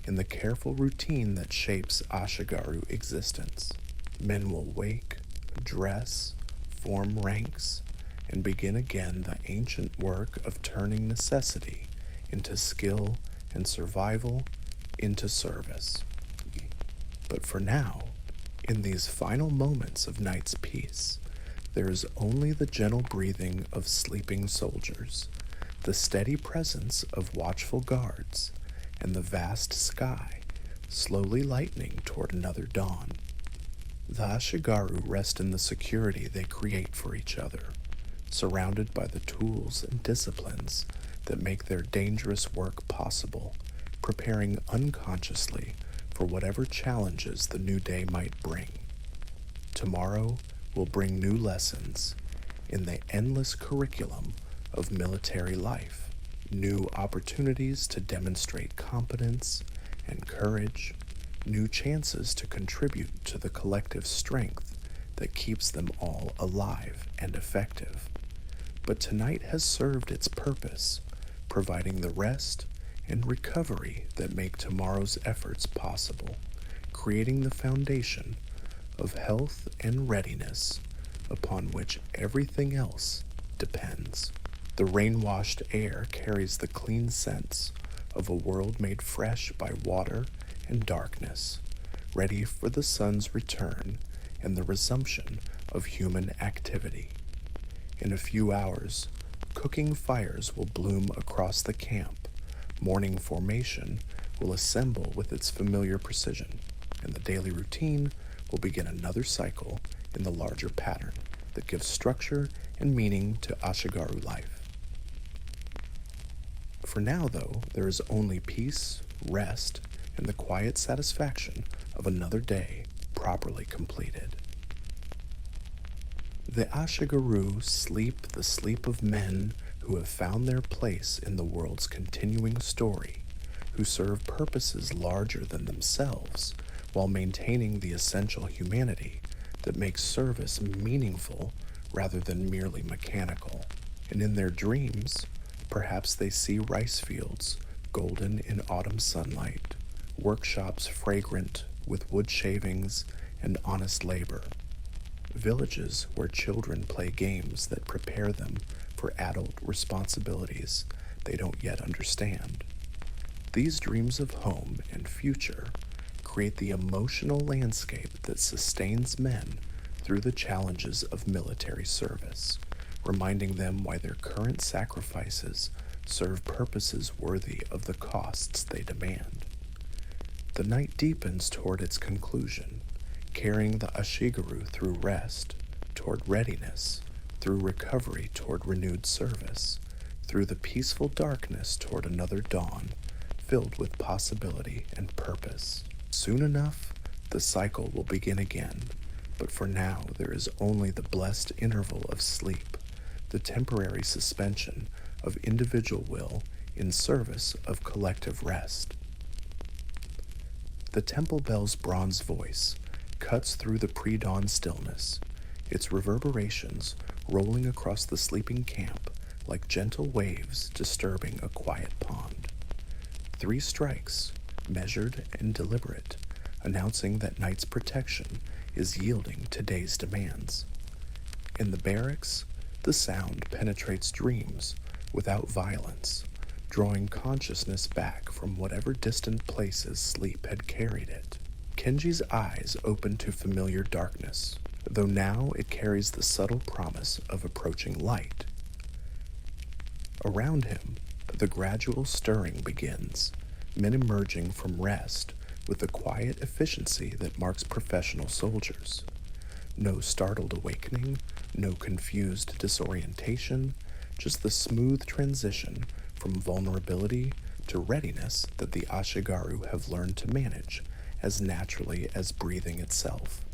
in the careful routine that shapes Ashigaru existence. Men will wake, dress, form ranks, and begin again the ancient work of turning necessity into skill and survival into service. But for now, in these final moments of night's peace, there is only the gentle breathing of sleeping soldiers, the steady presence of watchful guards, and the vast sky slowly lightening toward another dawn. The Ashigaru rest in the security they create for each other, surrounded by the tools and disciplines that make their dangerous work possible, preparing unconsciously for whatever challenges the new day might bring. Tomorrow will bring new lessons in the endless curriculum of military life, new opportunities to demonstrate competence and courage, new chances to contribute to the collective strength that keeps them all alive and effective. But tonight has served its purpose, providing the rest and recovery that make tomorrow's efforts possible, creating the foundation of health and readiness upon which everything else depends. The rain-washed air carries the clean scents of a world made fresh by water and darkness, ready for the sun's return and the resumption of human activity. In a few hours, cooking fires will bloom across the camp, morning formation will assemble with its familiar precision, and the daily routine will begin another cycle in the larger pattern that gives structure and meaning to Ashigaru life. For now, though, there is only peace, rest, and the quiet satisfaction of another day properly completed. The Ashigaru sleep the sleep of men who have found their place in the world's continuing story, who serve purposes larger than themselves while maintaining the essential humanity that makes service meaningful rather than merely mechanical. And in their dreams, perhaps they see rice fields golden in autumn sunlight, workshops fragrant with wood shavings and honest labor, villages where children play games that prepare them for adult responsibilities they don't yet understand. These dreams of home and future create the emotional landscape that sustains men through the challenges of military service, reminding them why their current sacrifices serve purposes worthy of the costs they demand. The night deepens toward its conclusion, carrying the Ashigaru through rest, toward readiness, through recovery toward renewed service, through the peaceful darkness toward another dawn, filled with possibility and purpose. Soon enough, the cycle will begin again, but for now there is only the blessed interval of sleep, the temporary suspension of individual will in service of collective rest. The temple bell's bronze voice cuts through the pre-dawn stillness, its reverberations rolling across the sleeping camp like gentle waves disturbing a quiet pond. 3 strikes, measured and deliberate, announcing that night's protection is yielding to day's demands. In the barracks, the sound penetrates dreams without violence, drawing consciousness back from whatever distant places sleep had carried it. Kenji's eyes open to familiar darkness, though now it carries the subtle promise of approaching light. Around him, the gradual stirring begins, men emerging from rest with the quiet efficiency that marks professional soldiers. No startled awakening, no confused disorientation, just the smooth transition from vulnerability to readiness that the Ashigaru have learned to manage as naturally as breathing itself.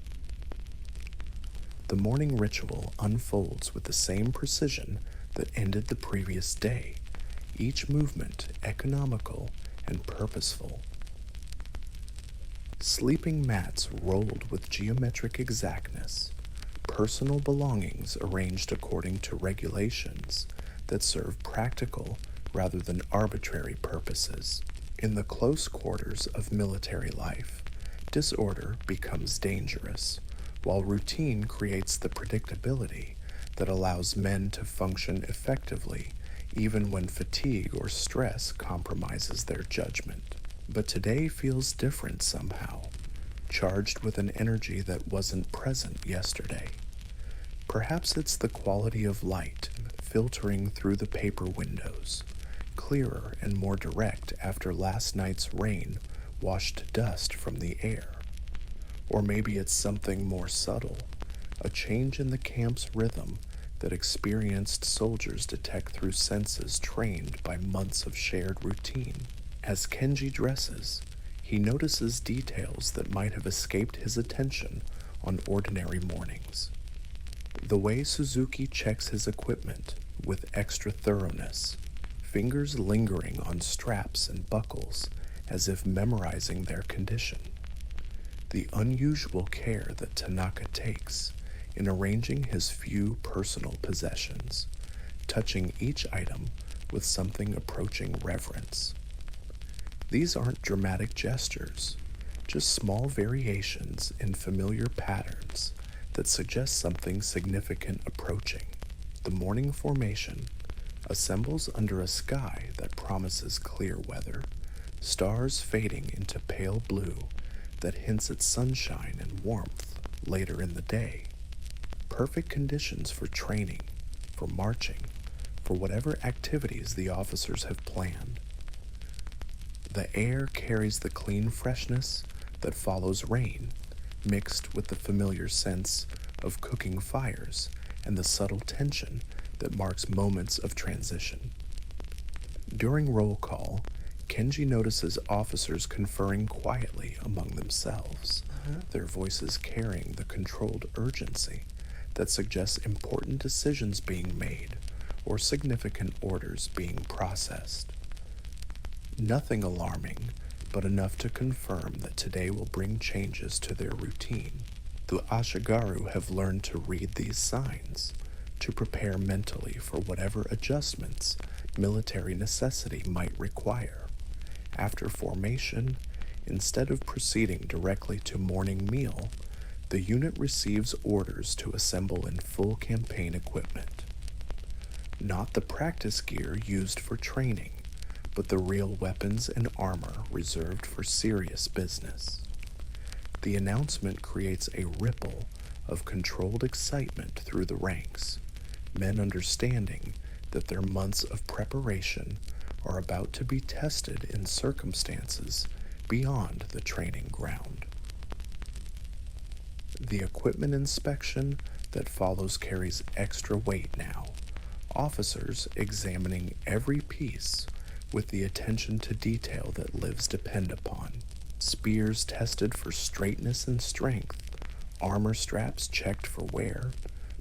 The morning ritual unfolds with the same precision that ended the previous day, each movement economical and purposeful. Sleeping mats rolled with geometric exactness, personal belongings arranged according to regulations that serve practical rather than arbitrary purposes. In the close quarters of military life, disorder becomes dangerous, while routine creates the predictability that allows men to function effectively even when fatigue or stress compromises their judgment. But today feels different somehow, charged with an energy that wasn't present yesterday. Perhaps it's the quality of light filtering through the paper windows, clearer and more direct after last night's rain washed dust from the air. Or maybe it's something more subtle, a change in the camp's rhythm that experienced soldiers detect through senses trained by months of shared routine. As Kenji dresses, he notices details that might have escaped his attention on ordinary mornings. The way Suzuki checks his equipment with extra thoroughness, fingers lingering on straps and buckles as if memorizing their condition. The unusual care that Tanaka takes in arranging his few personal possessions, touching each item with something approaching reverence. These aren't dramatic gestures, just small variations in familiar patterns that suggest something significant approaching. The morning formation assembles under a sky that promises clear weather, stars fading into pale blue that hints at sunshine and warmth later in the day. Perfect conditions for training, for marching, for whatever activities the officers have planned. The air carries the clean freshness that follows rain, mixed with the familiar sense of cooking fires and the subtle tension that marks moments of transition. During roll call, Kenji notices officers conferring quietly among themselves, their voices carrying the controlled urgency that suggests important decisions being made or significant orders being processed. Nothing alarming, but enough to confirm that today will bring changes to their routine. The Ashigaru have learned to read these signs, to prepare mentally for whatever adjustments military necessity might require. After formation, instead of proceeding directly to morning meal, the unit receives orders to assemble in full campaign equipment. Not the practice gear used for training, but the real weapons and armor reserved for serious business. The announcement creates a ripple of controlled excitement through the ranks, men understanding that their months of preparation are about to be tested in circumstances beyond the training ground. The equipment inspection that follows carries extra weight now, officers examining every piece with the attention to detail that lives depend upon. Spears tested for straightness and strength, armor straps checked for wear,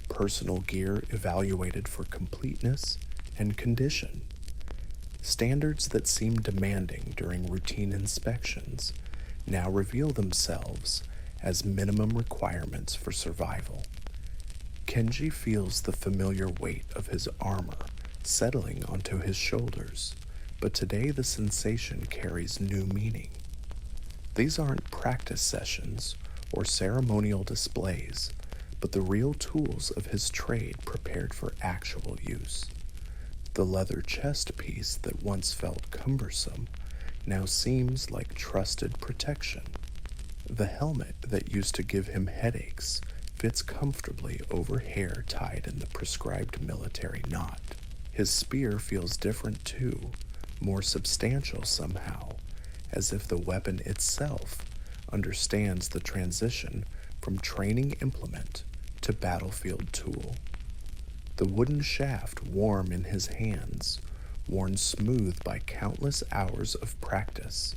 personal gear evaluated for completeness and condition. Standards that seem demanding during routine inspections now reveal themselves as minimum requirements for survival. Kenji feels the familiar weight of his armor settling onto his shoulders, but today the sensation carries new meaning. These aren't practice sessions or ceremonial displays, but the real tools of his trade prepared for actual use. The leather chest piece that once felt cumbersome now seems like trusted protection. The helmet that used to give him headaches fits comfortably over hair tied in the prescribed military knot. His spear feels different too, more substantial somehow, as if the weapon itself understands the transition from training implement to battlefield tool. The wooden shaft warm in his hands, worn smooth by countless hours of practice,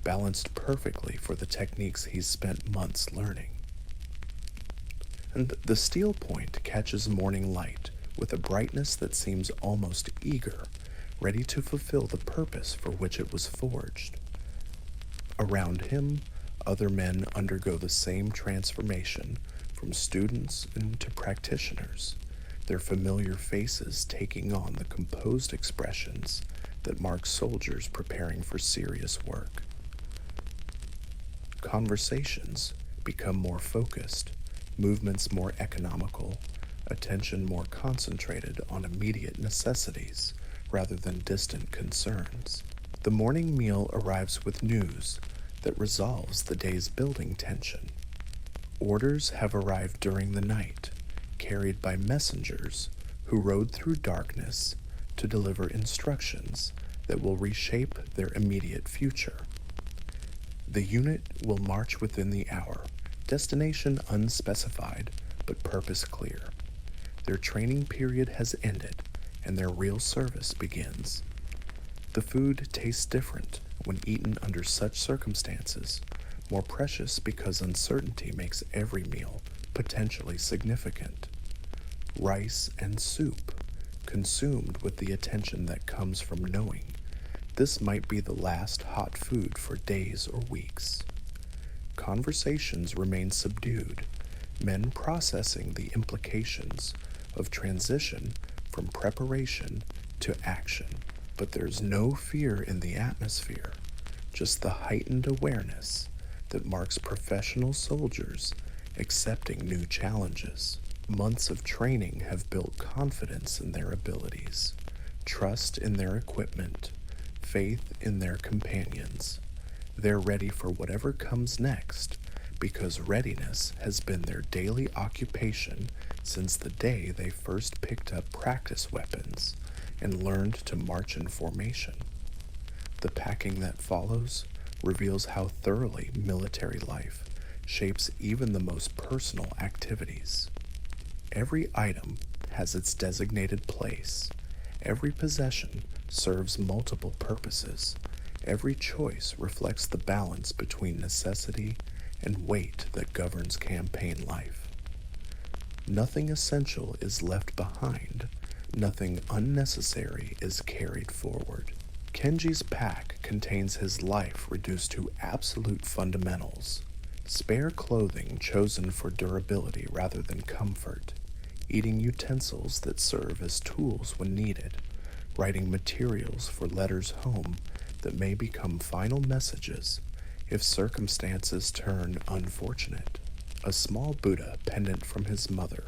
balanced perfectly for the techniques he's spent months learning. And the steel point catches morning light with a brightness that seems almost eager, ready to fulfill the purpose for which it was forged. Around him, other men undergo the same transformation, from students into practitioners, their familiar faces taking on the composed expressions that mark soldiers preparing for serious work. Conversations become more focused, movements more economical, attention more concentrated on immediate necessities rather than distant concerns. The morning meal arrives with news that resolves the day's building tension. Orders have arrived during the night, carried by messengers who rode through darkness to deliver instructions that will reshape their immediate future. The unit will march within the hour, destination unspecified, but purpose clear. Their training period has ended, and their real service begins. The food tastes different when eaten under such circumstances, more precious because uncertainty makes every meal potentially significant. Rice and soup, consumed with the attention that comes from knowing this might be the last hot food for days or weeks. Conversations remain subdued, men processing the implications of transition from preparation to action. But there's no fear in the atmosphere, just the heightened awareness that marks professional soldiers accepting new challenges. Months of training have built confidence in their abilities, trust in their equipment, faith in their companions. They're ready for whatever comes next because readiness has been their daily occupation since the day they first picked up practice weapons and learned to march in formation. The packing that follows reveals how thoroughly military life shapes even the most personal activities. Every item has its designated place. Every possession serves multiple purposes. Every choice reflects the balance between necessity and weight that governs campaign life. Nothing essential is left behind. Nothing unnecessary is carried forward. Kenji's pack contains his life reduced to absolute fundamentals. Spare clothing chosen for durability rather than comfort. Eating utensils that serve as tools when needed. Writing materials for letters home that may become final messages if circumstances turn unfortunate. A small Buddha pendant from his mother,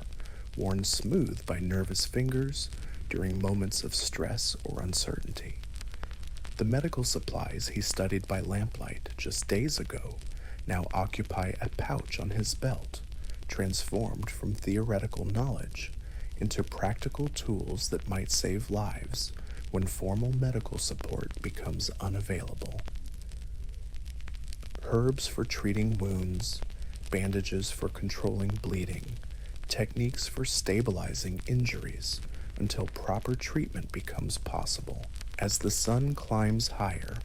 worn smooth by nervous fingers during moments of stress or uncertainty. The medical supplies he studied by lamplight just days ago now occupy a pouch on his belt, transformed from theoretical knowledge into practical tools that might save lives when formal medical support becomes unavailable. Herbs for treating wounds, bandages for controlling bleeding, techniques for stabilizing injuries until proper treatment becomes possible. As the sun climbs higher,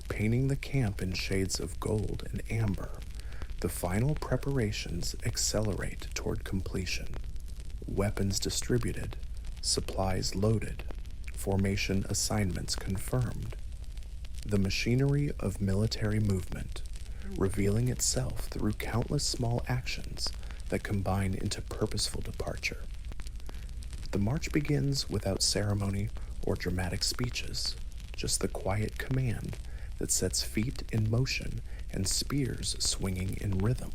painting the camp in shades of gold and amber, the final preparations accelerate toward completion. Weapons distributed, supplies loaded, formation assignments confirmed. The machinery of military movement, revealing itself through countless small actions that combine into purposeful departure. The march begins without ceremony or dramatic speeches, just the quiet command that sets feet in motion and spears swinging in rhythm.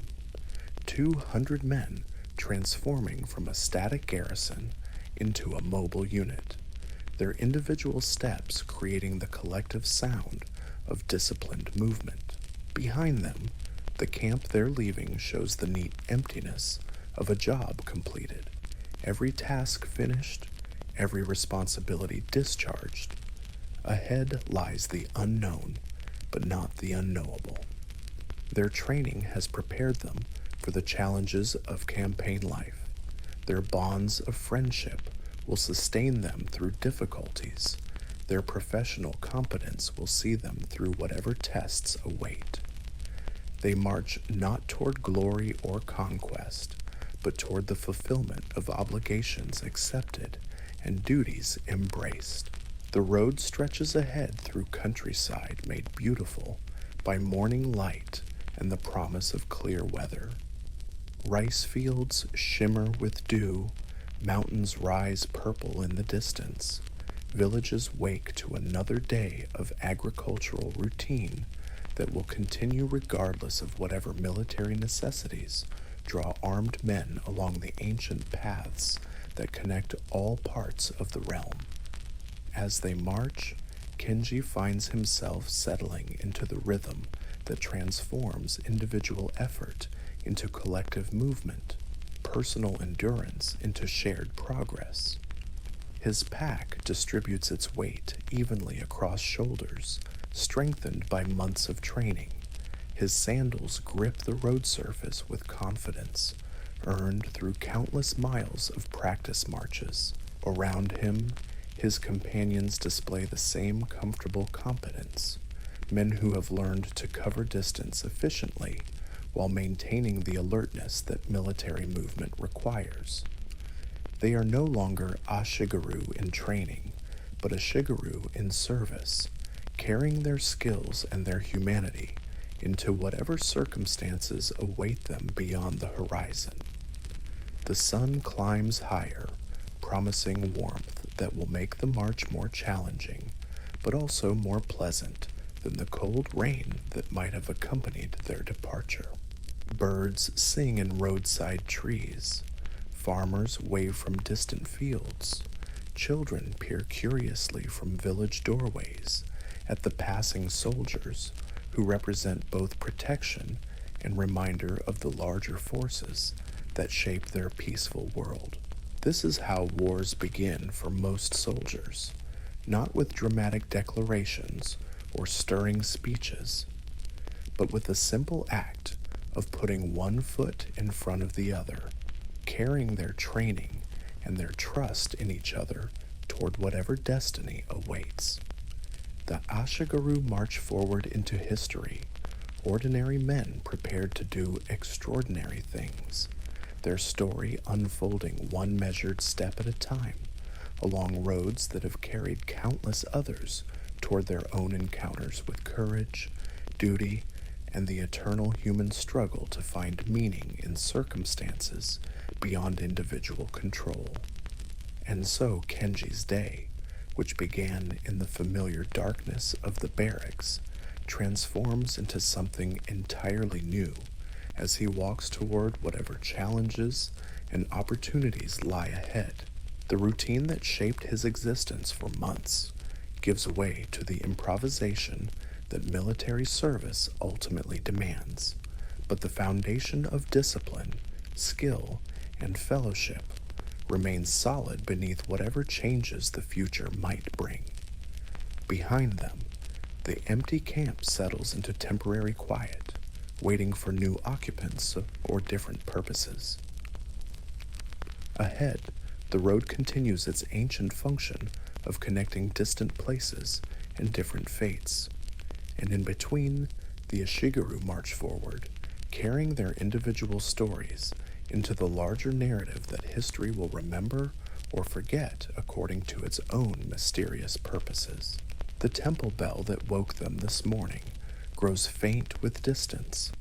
200 men transforming from a static garrison into a mobile unit, their individual steps creating the collective sound of disciplined movement. Behind them, the camp they're leaving shows the neat emptiness of a job completed, every task finished, every responsibility discharged. Ahead lies the unknown, but not the unknowable. Their training has prepared them for the challenges of campaign life. Their bonds of friendship will sustain them through difficulties. Their professional competence will see them through whatever tests await. They march not toward glory or conquest, but toward the fulfillment of obligations accepted and duties embraced. The road stretches ahead through countryside made beautiful by morning light and the promise of clear weather. Rice fields shimmer with dew, mountains rise purple in the distance. Villages wake to another day of agricultural routine that will continue regardless of whatever military necessities draw armed men along the ancient paths that connect all parts of the realm. As they march, Kenji finds himself settling into the rhythm that transforms individual effort into collective movement, personal endurance into shared progress. His pack distributes its weight evenly across shoulders, strengthened by months of training. His sandals grip the road surface with confidence, earned through countless miles of practice marches. Around him, his companions display the same comfortable competence, men who have learned to cover distance efficiently while maintaining the alertness that military movement requires. They are no longer Ashigaru in training, but Ashigaru in service, carrying their skills and their humanity into whatever circumstances await them beyond the horizon. The sun climbs higher, promising warmth that will make the march more challenging, but also more pleasant than the cold rain that might have accompanied their departure. Birds sing in roadside trees. Farmers wave from distant fields. Children peer curiously from village doorways at the passing soldiers who represent both protection and reminder of the larger forces that shape their peaceful world. This is how wars begin for most soldiers, not with dramatic declarations or stirring speeches, but with the simple act of putting one foot in front of the other, carrying their training and their trust in each other toward whatever destiny awaits. The Ashigaru march forward into history, ordinary men prepared to do extraordinary things, their story unfolding one measured step at a time, along roads that have carried countless others toward their own encounters with courage, duty, and the eternal human struggle to find meaning in circumstances beyond individual control. And so Kenji's day, which began in the familiar darkness of the barracks, transforms into something entirely new as he walks toward whatever challenges and opportunities lie ahead. The routine that shaped his existence for months gives way to the improvisation that military service ultimately demands, but the foundation of discipline, skill, and fellowship remains solid beneath whatever changes the future might bring. Behind them, the empty camp settles into temporary quiet, waiting for new occupants or different purposes. Ahead, the road continues its ancient function of connecting distant places and different fates, and in between, the Ashigaru march forward, carrying their individual stories into the larger narrative that history will remember or forget according to its own mysterious purposes. The temple bell that woke them this morning grows faint with distance,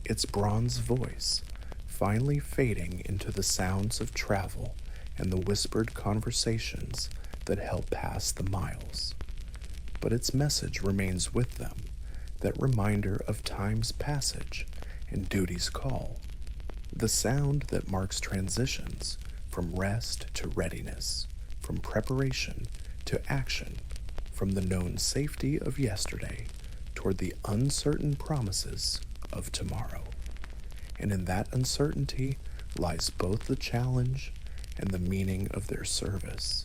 its bronze voice finally fading into the sounds of travel and the whispered conversations that help pass the miles. But its message remains with them, that reminder of time's passage and duty's call, the sound that marks transitions from rest to readiness, from preparation to action, from the known safety of yesterday toward the uncertain promises of tomorrow. And in that uncertainty lies both the challenge and the meaning of their service,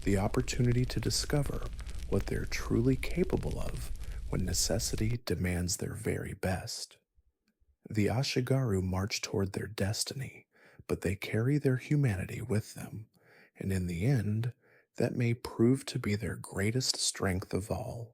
the opportunity to discover what they're truly capable of when necessity demands their very best. The Ashigaru march toward their destiny, but they carry their humanity with them, and in the end, that may prove to be their greatest strength of all.